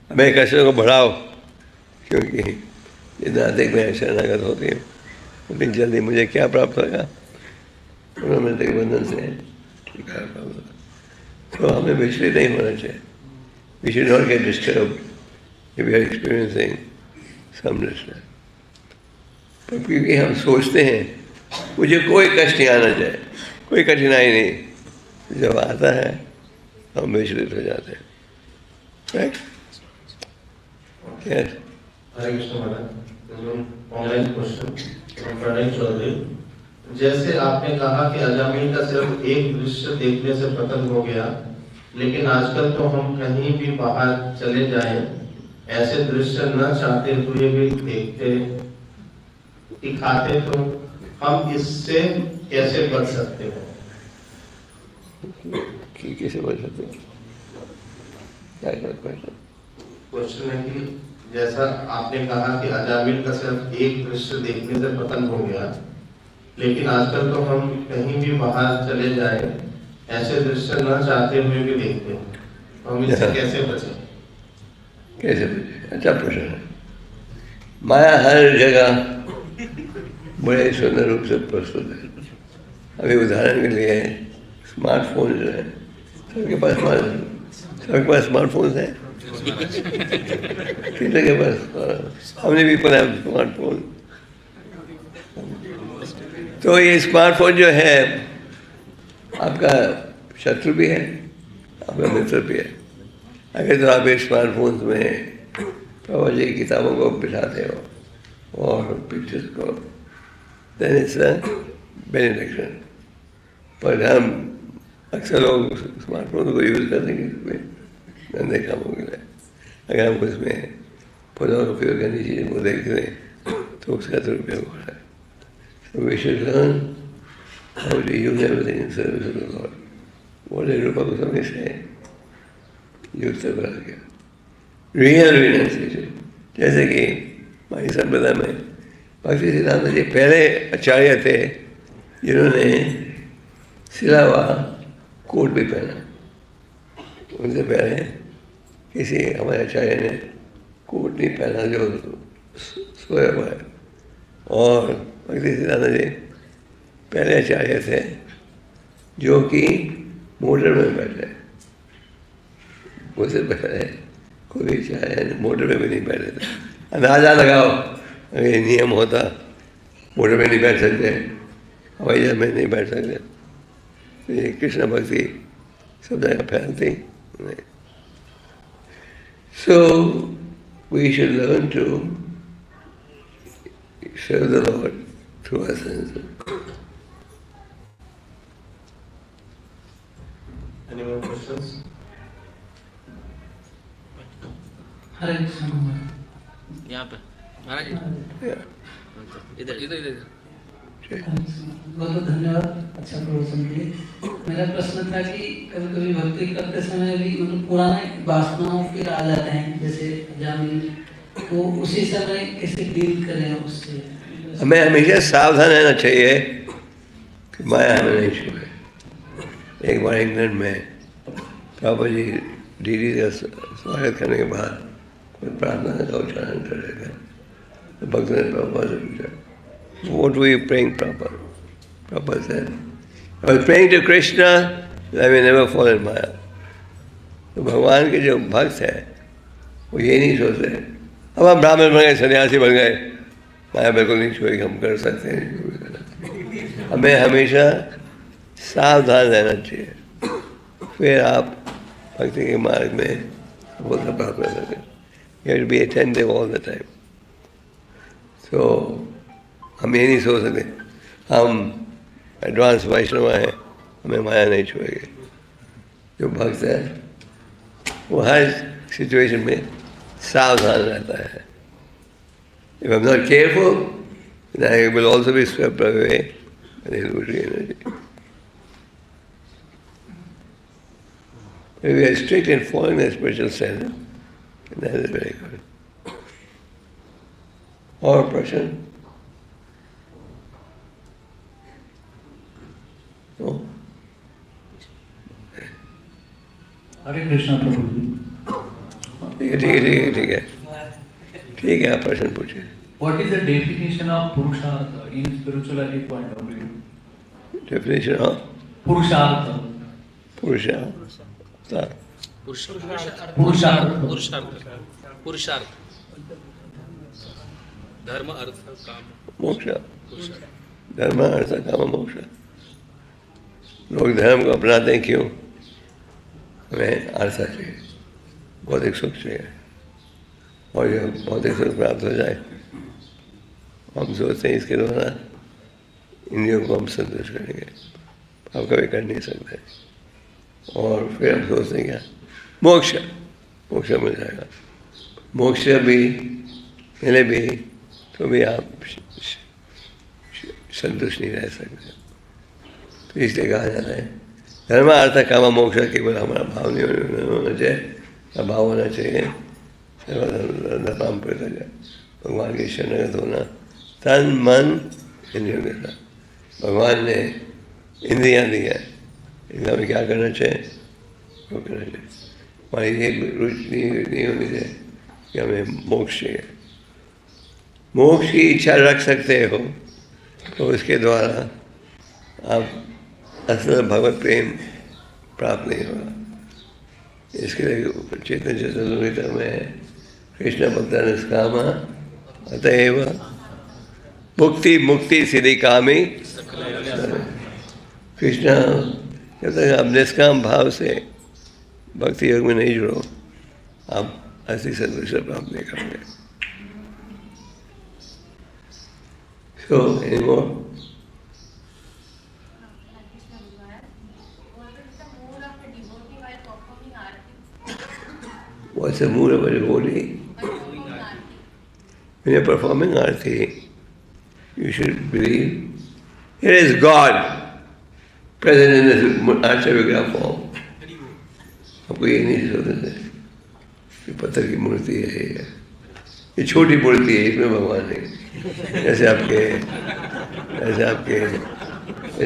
हमें कष्टों को बढ़ाओ, क्योंकि जितना अधिक मैं शरणागत होती हूँ उतनी जल्दी मुझे क्या प्राप्त होगा? उन्होंने के बंधन से छुटकारा प्राप्त होगा। तो हमें विचलित नहीं होना चाहिए। We should not get disturbed if we are experiencing some distress. पर क्योंकि हम सोचते हैं मुझे कोई कष्ट नहीं आना चाहिए, कोई कठिनाई नहीं, जब आता है हम विचलित हो जाते हैं। Right? Yes. Hare Krishna Maharaj, online question from Pranay Chaudhary. जैसे आपने कहा कि अजामिल का सिर्फ एक दृश्य देखने से पतन हो गया, लेकिन आजकल तो हम कहीं भी बाहर चले जाएं, ऐसे दृश्य न चाहते हुए भी देखते दिखाते, तो हम इससे कैसे बच सकते हैं? कैसे बच सकते हैं? क्या क्वेश्चन है कि जैसा आपने कहा कि अजामिल का सिर्फ एक दृश्य देखने से पतन हो गया, लेकिन आजकल तो हम कहीं भी बाहर चले जाएं, ऐसे दृश्य न चाहते हुए भी देखते हैं, तो हम इससे कैसे बचें? कैसे बचे? अच्छा प्रश्न है। माया हर जगह बड़े सुंदर रूप से प्रस्तुत है। अभी उदाहरण के लिए स्मार्टफोन जो है, सबके पास स्मार्टफोन है। किसी के पास, हमने भी पढ़ा स्मार्टफोन। तो ये स्मार्टफोन जो है आपका शत्रु भी है, आपका मित्र भी है। अगर तो आप इस स्मार्टफोन में प्रभु जी की किताबों को बिठाते हो और पिक्चर्स को, देन इट्स अ बेनिडिक्शन। पर हम अक्सर लोग स्मार्टफोन को यूज़ करते हैं गंदे कामों के लिए। अगर हम उसमें फोटोग्राफी और गंदी चीज़ों को देखते हैं तो उसका दुरुपयोग हो रहा है। So we should learn how to use everything in service of the Lord. What did Rupa Goswami say? Use the Varagya. Real renunciation. जैसे कि हमारी संप्रदाय में भक्ति सिद्धांत जी पहले आचार्य थे जिन्होंने सिला हुआ कोट भी पहना। उनसे पहले किसी हमारे आचार्य ने कोट नहीं पहना जो सोया हुआ है। और भक्ति सिद्धांत जी पहले आचार्य थे जो कि मोटर में बैठे। उससे पहले कोई आचार्य मोटर में भी नहीं बैठे थे। अंदाजा लगाओ, अगर ये नियम होता मोटर में नहीं बैठ सकते, हवाई जहाज में नहीं बैठ सकते, तो ये कृष्ण भक्ति सब जगह फैलती नहीं। So we should learn to serve the Lord through our senses. Any more questions? हरे कृष्ण महाराज। यहाँ पे महाराज Yeah. इधर इधर इधर बहुत बहुत धन्यवाद अच्छा प्रवचन के लिए। मेरा प्रश्न था कि कभी कभी भक्ति करते समय भी मतलब पुराने वासनाओं फिर आ जाते हैं, जैसे जामिन, तो उसी समय कैसे डील करें उससे? हमें हमेशा सावधान रहना चाहिए कि माया हमें नहीं छुए। एक बार इंग्लैंड में प्रभु जी दीदी का स्वागत करने के बाद कोई प्रार्थना का उच्चारण कर रहे थे, तो भक्त ने प्रभुपाद से पूछा, What were you praying, Prabhupada? Prabhupada said, I was praying to Krishna that I may never fall in Maya. तो भगवान के जो भक्त है वो ये नहीं सोचते अब हम ब्राह्मण बन गए, सन्यासी बन गए, माया बिल्कुल नहीं छुएगी, हम कर सकते हैं। हमें हमेशा सावधान रहना चाहिए, फिर आप भक्ति के मार्ग में सफलता प्राप्त कर सकते हैं। You have to be attentive all the time. So हम ये नहीं सोच सकते हम एडवांस वैष्णव हैं, हमें माया नहीं छुएगी। जो भक्त है वो हर सिचुएशन में सावधान रहता है। If I'm not careful, then I will also be swept away by the illusory energy. If we are strict in following the spiritual sense, that is very good. Or person? No? हरे कृष्णा प्रभु जी। ठीक है आप प्रश्न पूछिए। What is the definition of purushartha in spirituality point of view? Definition of पुरुषार्थ। पुरुषार्थ। पुरुषार्थ धर्म अर्थ काम मोक्ष। धर्म अर्थ काम मोक्ष। लोग धर्म को अपनाते हैं क्यों? हमें अर्थ चाहिए, भौतिक सुख चाहिए, और जब भौतिक सुख प्राप्त हो जाए हम सोचते हैं इसके द्वारा इंद्रियों को हम संतुष्ट करेंगे। आप कभी कर नहीं सकते, और फिर हम सोचते हैं क्या? मोक्ष मिल जाएगा। मोक्ष भी मिले भी तो भी आप संतुष्ट नहीं रह सकते। तो इसलिए कहा जाता है धर्म अर्थ काम मोक्ष केवल हमारा भाव नहीं होना चाहिए, भाव होना चाहिए सर्वधर्म परित्यज्य, भगवान के शरणगत होना, तन मन इंद्रियों के साथ। भगवान ने इंद्रियां दी है, इनका हमें क्या करना चाहिए? वो करना चाहिए। हमारी ये रुचि नहीं होनी चाहिए कि हमें मोक्ष चाहिए। मोक्ष की इच्छा रख सकते हो तो उसके द्वारा आप असल भगवत प्रेम प्राप्त नहीं होगा। इसके लिए चैतन्य चतुर्विध में कृष्ण भक्त निष्काम अतएव मुक्ति मुक्ति सिद्धि कामी। कृष्ण जब तक आप निष्काम भाव से भक्ति योग में नहीं जुड़ो आप ऐसी संतुष्टि प्राप्त नहीं करोगे। So anymore? What's the mood of a devotee? When you're performing arati, you should believe here is God present in this archa vigraha form. आपको ये नहीं सोचना कि पत्थर की मूर्ति है, ये छोटी मूर्ति है, इसमें भगवान नहीं। जैसे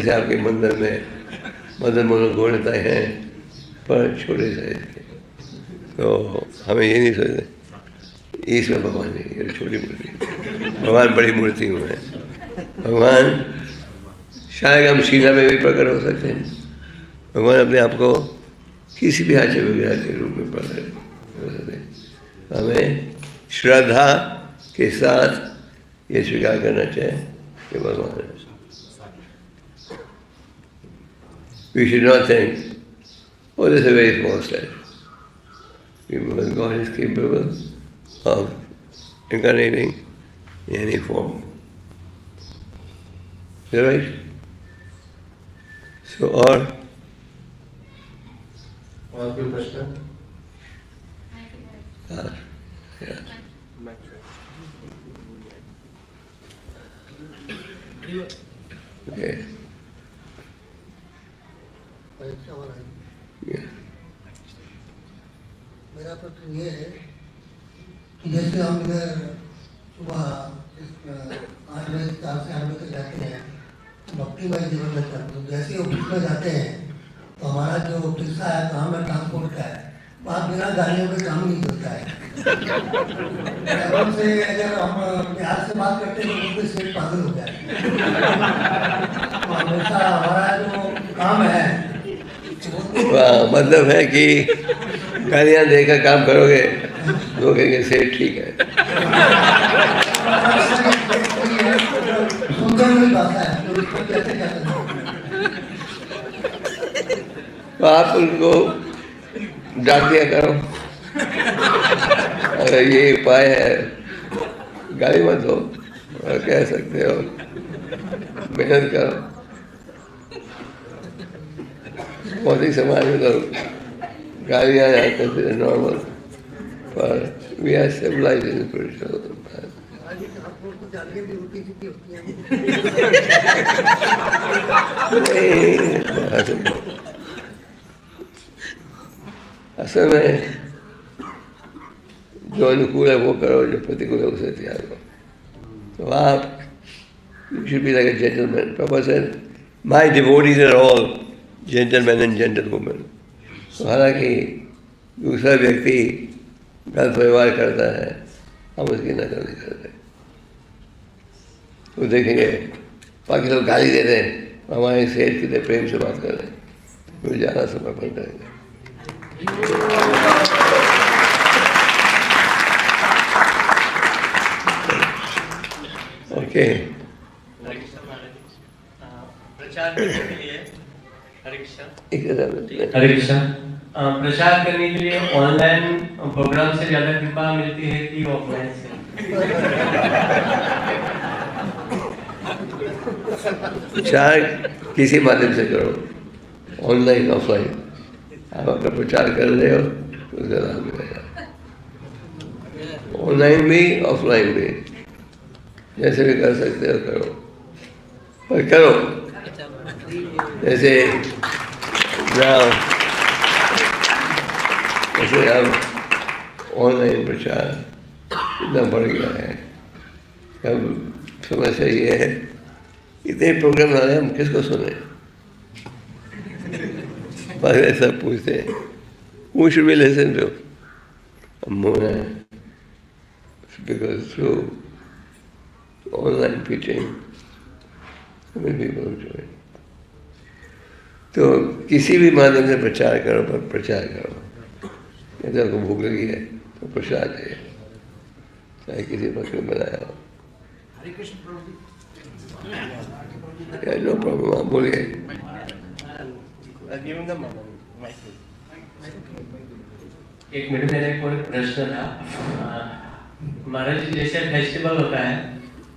आपके मंदिर में मदन मोहन घोड़े हैं पर छोटे साइज के, तो हमें ये नहीं सोचना इसमें भगवान नहीं, ये छोटी मूर्ति। भगवान बड़ी मूर्ति हुए हैं। भगवान शायद हम शीला में भी प्रकट हो सकते हैं। भगवान अपने आप को किसी भी आचार्य विग्रह के रूप में प्रकट हो सकते हैं। हमें श्रद्धा के साथ ये स्वीकार करना चाहिए कि भगवान है। We should not think, oh, this is a very small step. Because God is capable of incarnating in any form. Is that right? So, और कोई प्रश्न? yeah. Okay. Yeah. मेरा प्रश्न ये है कि जैसे हम इधर सुबह 8 बजे 4 से 8 बजे तक जाते हैं भक्तिमय जीवन में करते हैं। जैसे ऑफिस में जाते हैं तो हमारा जो पैसा है काम है ट्रांसपोर्ट का है, वहाँ बिना गाड़ियों के काम नहीं होता है। ड्राइवर से अगर हम प्यार से बात करते हैं तो उनके सेठ पागल हो जाए। हमेशा हमारा जो काम है मतलब है कि गालियाँ देकर काम करोगे तो कहेंगे सेठ ठीक है। तो आप उनको डांट दिया करो, अगर ये उपाय है गाली मत दो, और कह सकते हो मेहनत करो। भौतिक समाज में तो गालियाँ कंसिडर नॉर्मल, पर we are civilized in spiritual. असल में जो अनुकूल है वो करो, जो प्रतिकूल है उसे त्याग करो। तो आप you should be like a gentleman. Prabhupada said, my devotees are all gentlemen and gentlewomen. तो हालांकि दूसरा व्यक्ति गलत व्यवहार करता है, हम उसकी नकल नहीं करते। तो देखेंगे बाकी लोग गाली दे रहे हैं, हमारे सेठ कितने प्रेम से बात कर रहे हैं, तो ज़्यादा समर्पण करेंगे। ओके, प्रचार करने के लिए हरे कृष्णा हरे कृष्णा। प्रचार करने के लिए ऑनलाइन प्रोग्राम से ज्यादा कृपा मिलती है कि ऑफलाइन से? प्रचार किसी माध्यम से करो, ऑनलाइन ऑफलाइन, आप अपना प्रचार कर रहे हो तो उसका लाभ मिलेगा। ऑनलाइन भी ऑफलाइन भी, जैसे भी कर सकते हो करो, पर करो। जैसे अब ऑनलाइन प्रचार इतना बढ़ गया है, अब समस्या ये है इतने प्रोग्राम आ रहे हैं, हम किसको सुने? बस ऐसा पूछते हैं, who should we listen to? Because through online preaching, many people do it. तो किसी भी माध्यम से प्रचार करो, पर प्रचार करो। यदि आपको भूख लगी है तो प्रसाद है, चाहे किसी भक्त ने बनाया हो। नो प्रॉब्लम, आप बोलिए। एक मिनट, मेरा कोई प्रश्न था। महाराज जी, जैसे फेस्टिवल होता है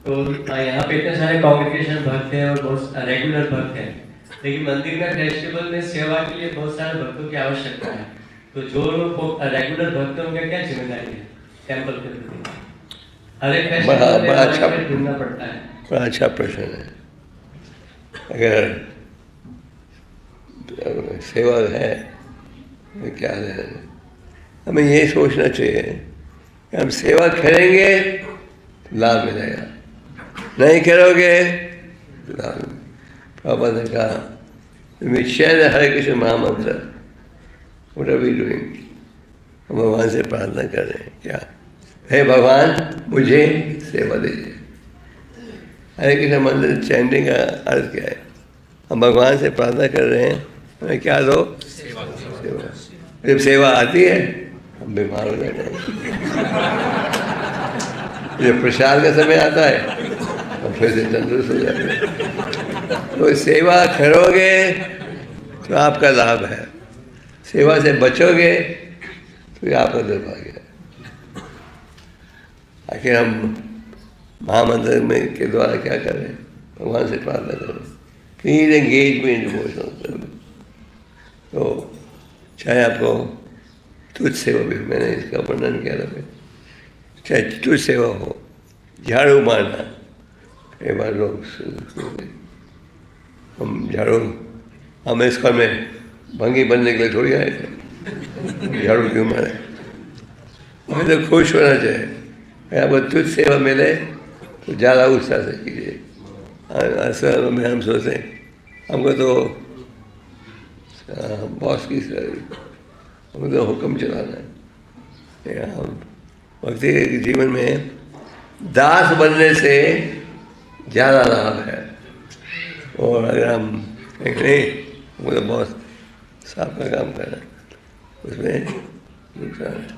तो यहाँ पे इतने सारे कॉन्ग्रेगेशन भक्त हैं और बहुत रेगुलर भक्त हैं, लेकिन मंदिर में फेस्टिवल में सेवा के लिए बहुत सारे भक्तों की आवश्यकता है। तो जो रेगुलर भक्त हैं उनका क्या जिम्मेदारी है टेम्पल के प्रति? हर एक फेस्टिवल बड़ा अच्छा ढूंढना पड़ता है। बड़ा अच्छा प्रश्न है। अगर सेवा है तो क्या है, हमें यही सोचना चाहिए कि हम सेवा करेंगे तो लाभ मिलेगा, नहीं करोगे तो लाभ। प्रभुपाद ने कहा, विषय हरे कृष्ण महामंत्र, व्हाट आर वी डूइंग? हम भगवान से प्रार्थना कर रहे हैं क्या? हे भगवान मुझे सेवा दीजिए। हरे कृष्ण मंत्र चैंटिंग का अर्थ क्या है? हम भगवान से प्रार्थना कर रहे हैं, हमें क्या दो? सेवा। जब सेवा आती है हम बीमार हो जाते हैं। जब प्रसाद का समय आता है तो फिर से तंदुरुस्त हो जाते हैं। तो सेवा करोगे तो आपका लाभ है, सेवा से बचोगे तो ये आपका दुर्भाग्य है। आखिर हम महामंत्र में के द्वारा क्या करें? भगवान से प्रार्थना करें, please engage me in devotional service. तो चाहे आपको तुझ सेवा भी, मैंने इसका वर्णन किया था, चाहे तुझ सेवा हो, झाड़ू मारना। कई बार लोग हम झाड़ू, हम इस घर में भंगी बनने के लिए थोड़ी आए थे, झाड़ू क्यों मारे? हमें तो खुश होना चाहिए। आपको तुझ सेवा मिले तो ज़्यादा उत्साह से कीजिए। असल में हम सोचते हैं हमको तो बॉस की, हमें तो हुक्म चलाना है। हम भक्ति के जीवन में दास बनने से ज़्यादा लाभ है। और अगर हम नहीं, वो तो बॉस साहब का काम कर रहे हैं, उसमें नुकसान है।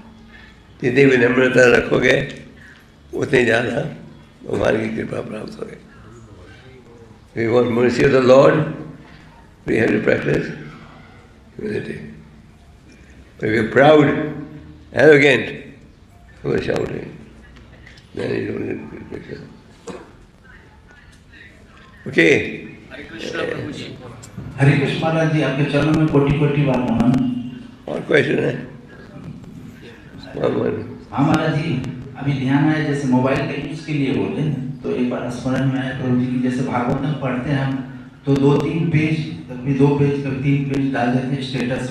जितनी विनम्रता रखोगे उतनी ज़्यादा भगवान की कृपा प्राप्त होगी। We want mercy of the Lord, we have to practice humility. If you're proud, arrogant, who is shouting, then you don't need to be picture. Okay. हरे कृष्णा प्रभु जी। हरे कृष्ण महाराज जी, आपके चरणों में कोटि कोटि बार नमन। और क्वेश्चन है? हाँ महाराज जी, अभी ध्यान आया, जैसे मोबाइल के यूज के लिए बोले तो एक बार स्मरण में आया प्रभु जी की, जैसे भागवत में पढ़ते हैं हम तो 2-3 पेज, कभी 2 पेज, कभी 3 पेज डाल देते हैं स्टेटस,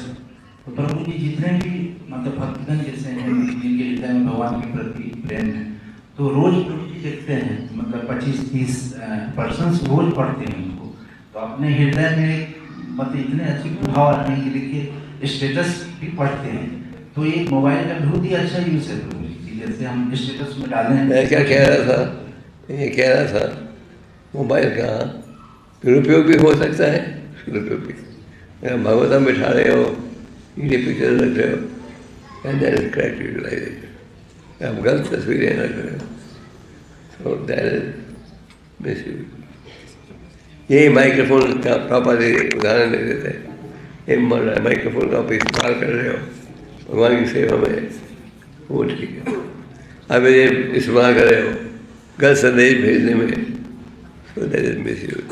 तो प्रभु जी जितने भी मतलब भक्तगण जैसे हैं जिनके हृदय में भगवान के प्रति प्रेम है, तो रोज प्रभु जी देखते हैं मतलब 25-30 पर्सन्स रोज पढ़ते हैं उनको, तो अपने हृदय में मतलब इतने अच्छे प्रभाव आते हैं कि देखिए स्टेटस भी पढ़ते हैं। तो ये मोबाइल का बहुत ही अच्छा यूज है प्रभु जी, जैसे हम स्टेटस में डालें। मैं क्या कह रहा था, ये कह रहा था मोबाइल का दुरुपयोग भी हो सकता है, दुरुपयोग भी। अगर भागवतम बिठा रहे हो, ये पिक्चर रख रहे हो, and that is correct utilization. आप गलत तस्वीरें रख रहे हो, तो दैट इज मिसयूज। यही माइक्रोफोन का प्रॉपर उदाहरण दे देते हैं। एक माइक्रोफोन का आप इस्तेमाल कर रहे हो भगवान की सेवा में, वो ठीक है। अब ये इस्तेमाल कर रहे हो गलत संदेश भेजने में, तो दैट इज मिसयूज।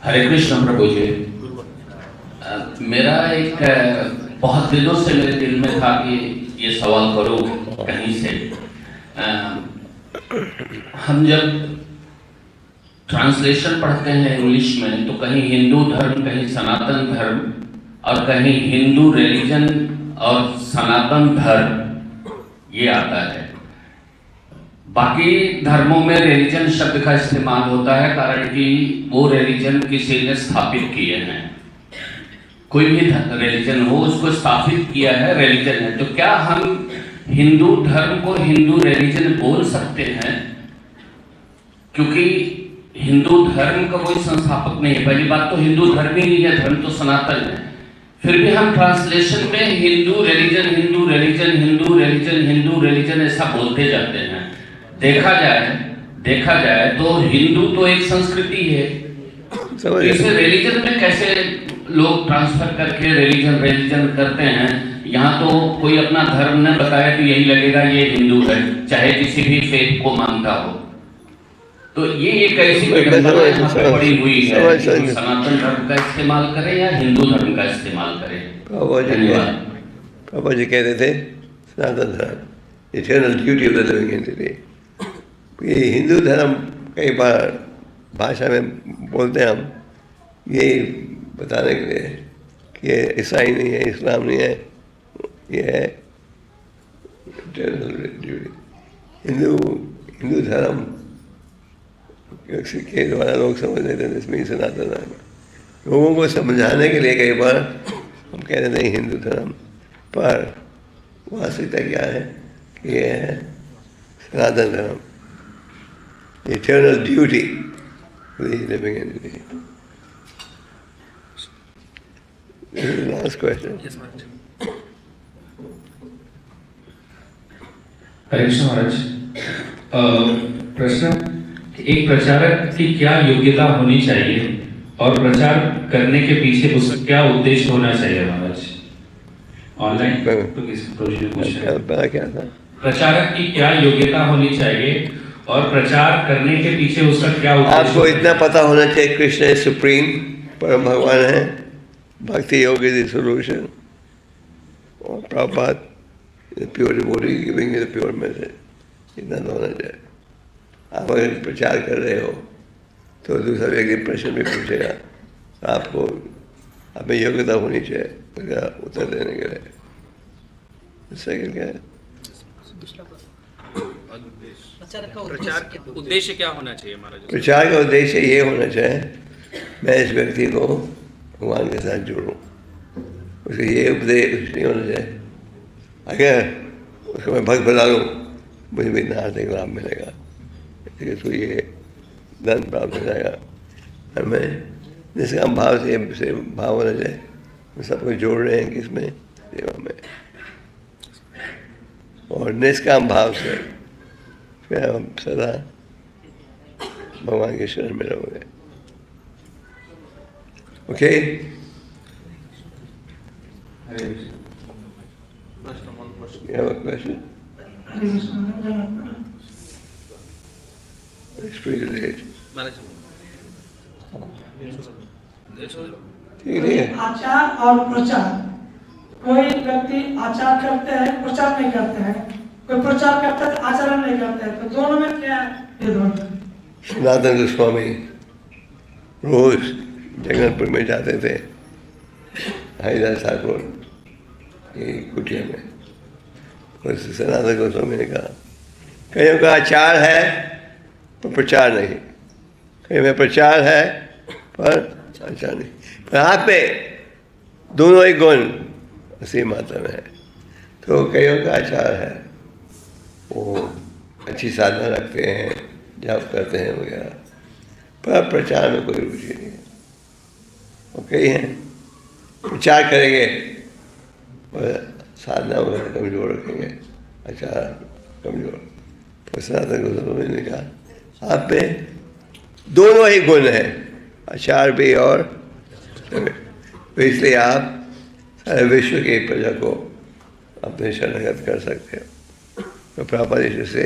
हरे कृष्ण प्रभु जी। मेरा एक बहुत दिनों से मेरे दिल में था कि ये सवाल करूं कहीं से। हम जब ट्रांसलेशन पढ़ते हैं इंग्लिश में, तो कहीं हिंदू धर्म, कहीं सनातन धर्म, और कहीं हिंदू रिलीजन और सनातन धर्म ये आता है। बाकी धर्मों में रिलीजन शब्द का इस्तेमाल होता है, कारण कि वो रिलीजन किसी ने स्थापित किए हैं। कोई भी रिलीजन हो, उसको स्थापित किया है, रिलीजन है। तो क्या हम हिंदू धर्म को हिंदू रिलीजन बोल सकते हैं? क्योंकि हिंदू धर्म का कोई संस्थापक नहीं है। पहली बात तो हिंदू धर्म ही नहीं है, धर्म तो सनातन है। फिर भी हम ट्रांसलेशन में Hindu religion, Hindu religion, Hindu religion, Hindu religion ऐसा बोलते जाते हैं। देखा जाए तो हिंदू तो एक संस्कृति है, इसे रिलीजन में कैसे लोग ट्रांसफर करके रिलीजन करते हैं? यहाँ तो कोई अपना धर्म न बताया तो यही लगेगा ये हिंदू है, चाहे किसी भी फेथ को मानता हो। तो ये एक ऐसी पड़ी हुई है, सनातन धर्म का इस्तेमाल करें या हिंदू धर्म का इस्तेमाल करें? पापा जी कहते थे सनातन धर्म, eternal duty of the living entity. ये हिंदू धर्म कई बार भाषा में बोलते हैं हम, ये बताने के लिए कि ये ईसाई नहीं है, इस्लाम नहीं है, ये है इटर्नल ड्यूटी। हिंदू धर्म के द्वारा लोग समझ लेते हैं इसमें सनातन धर्म। लोगों को समझाने के लिए कई बार हम कह देते हैं हिंदू धर्म, पर वास्तविकता क्या है कि ये है सनातन धर्म, eternal duty for the living entity. This is the last question. Yes, Maharaj. हरे कृष्ण महाराज। प्रश्न, एक प्रचारक की क्या योग्यता होनी चाहिए और प्रचार करने के पीछे उसका क्या उद्देश्य होना चाहिए महाराज? ऑनलाइन तो किसी प्रोजेक्ट पूछा क्या था? प्रचारक की क्या योग्यता होनी चाहिए और प्रचार करने के पीछे उसका क्या उद्देश्य? आपको इतना पता होना चाहिए कृष्ण है सुप्रीम, परम भगवान है, भक्ति योग इज द सॉल्यूशन, और Prabhupada pure devotee giving is the pure message. इतना तो होना चाहिए। आप अगर प्रचार कर रहे हो तो दूसरा व्यक्ति प्रश्न भी पूछेगा, आपको आप में योग्यता होनी चाहिए उसका उत्तर देने के लिए। सेकंड क्या है? प्रचार के उद्देश्य क्या होना चाहिए महाराज? प्रचार का उद्देश्य ये होना चाहिए, मैं इस व्यक्ति को भगवान के साथ जोड़ूं। उसे ये उपदेश नहीं होना चाहिए अगर उसको मैं भक्त बना लूँ मुझे भी इतना आर्थिक लाभ मिलेगा, इसको ये धन प्राप्त हो जाएगा। और मैं निष्काम भाव से भाव होना चाहिए, हम सबको जोड़ रहे हैं किसमें? सेवा में। और निष्काम भाव से फिर हम सदा भगवान के शरण में रहोगे। Okay? You have a question? It's pretty late. ठीक है। आचार और प्रचार, कोई व्यक्ति आचार करते हैं, प्रचार नहीं करते हैं, कोई प्रचार करता है आचरण नहीं करता है, तो दोनों में क्या भेद होता है? सनातन गोस्वामी रोज जगन्नाथपुर में जाते थे हरिदास ठाकुर की कुटिया में, उस सनातन गोस्वामी ने कहा कईयों का आचार है पर प्रचार नहीं, कहीं में प्रचार है पर आचार नहीं। यहाँ पे दोनों ही गुण उसी मात्रा में है। तो कईयों का आचार है, वो अच्छी साधना रखते हैं, जाप करते हैं वगैरह, पर प्रचार में कोई रुचि नहीं है। वो कई हैं प्रचार करेंगे और साधना वगैरह कमज़ोर रखेंगे, आचार कमज़ोर। तो सनातन गोस्वामी ने कहा आप पे दोनों ही गुण हैं, आचार भी और तो इसलिए आप सारे विश्व की प्रजा को अपने शरणगत कर सकते हो। तो प्रॉपर से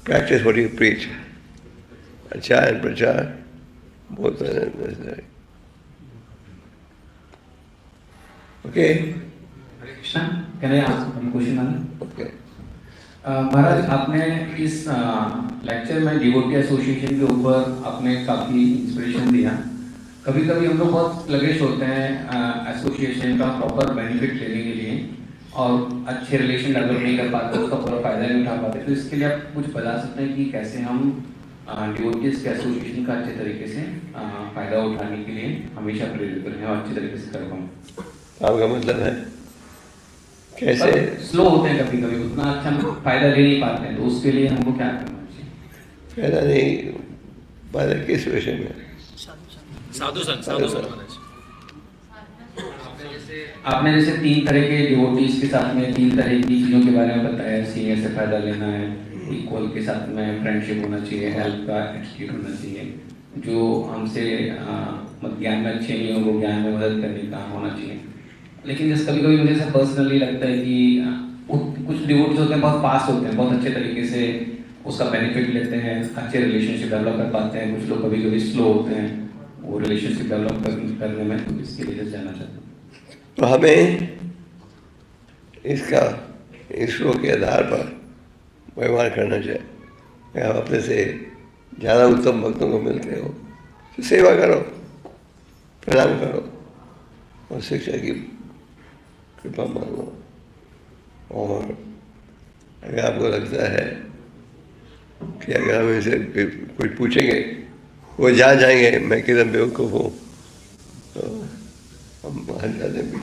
प्रैक्टिस व्हाट यू प्रीच, आचार एंड प्रचार both are necessary. Okay, Hare Krishna, can I ask one question? Okay. महाराज, आपने इस लेक्चर में डिवोटी एसोसिएशन के ऊपर आपने काफ़ी इंस्पिरेशन दिया। कभी कभी हम लोग बहुत स्लगिश होते हैं एसोसिएशन का प्रॉपर बेनिफिट लेने के लिए और अच्छे रिलेशन डेवलप नहीं कर पाते, उसका पूरा फायदा नहीं उठा पाते। तो इसके लिए आप कुछ बता सकते हैं कि कैसे हम डिवोटीज के एसोसिएशन का अच्छे तरीके से फायदा उठाने के लिए हमेशा प्रेरित करें और अच्छे तरीके से कर पाएँ? आपका मतलब है कैसे? स्लो होते हैं कभी कभी, उतना अच्छा फायदा ले नहीं पाते हैं, तो उसके लिए हमको क्या करना चाहिए? फायदा नहीं, फायदा किस विषय में? साधु संघ महाराज। आपने जैसे 3 तरह के डिवोटीज के साथ में 3 तरह की चीज़ों के बारे में बताया, सीनियर से फायदा लेना है, इक्वल के साथ में फ्रेंडशिप होना चाहिए, हेल्प का एटीट्यूड होना चाहिए, जो हमसे ज्ञान में अच्छे नहीं हो वो ज्ञान में मदद करने का होना चाहिए। लेकिन जैसे कभी कभी मुझे ऐसा पर्सनली लगता है कि कुछ डिवोटीज होते हैं बहुत पास होते हैं, बहुत अच्छे तरीके से उसका बेनिफिट लेते हैं, अच्छे रिलेशनशिप डेवलप कर पाते हैं। कुछ लोग कभी कभी स्लो होते हैं वो रिलेशनशिप डेवलप करने में, तो इसके लिए जानना चाहता हूँ। तो हमें इसका ईश्वर के आधार पर व्यवहार करना चाहिए। आप अपने से ज़्यादा उत्तम भक्तों को मिलते हो तो सेवा करो, प्रणाम करो और शिक्षा की कृपा मांगो। और अगर आपको लगता है कि अगर हम इसे कोई पूछेंगे वो जा जाएंगे मैं किधर बेवकूफ़ हूँ, तो हम बाहर जाते भी,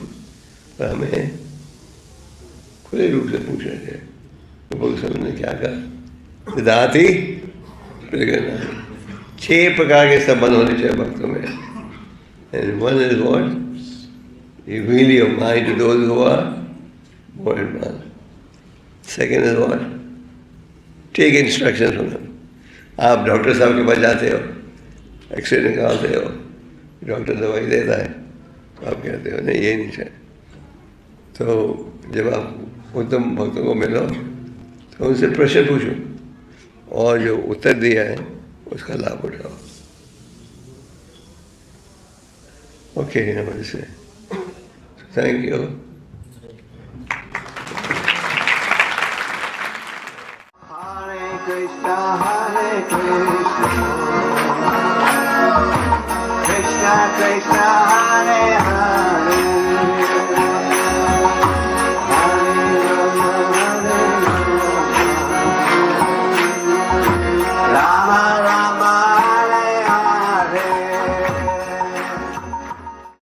पर हमें खुले रूप से पूछना चाहिए। तो भगवान ने क्या कहा? सिद्धार्थी 6 प्रकार के संबंध होने चाहिए भक्तों में। And one is what? You really your mind to those who are more advanced. Second is what? Take instructions from them. आप डॉक्टर साहब के पास जाते हो, एक्सरे निकालते हो, डॉक्टर दवाई देता है, तो आप कहते हो नहीं ये नहीं चाहिए। तो जब आप उत्तम भक्तों को मिलो तो उनसे प्रश्न पूछो और जो उत्तर दिया है उसका लाभ उठाओ। ओके, नमस्ते, thank you. Hare Krishna, Krishna Krishna, Hare Hare.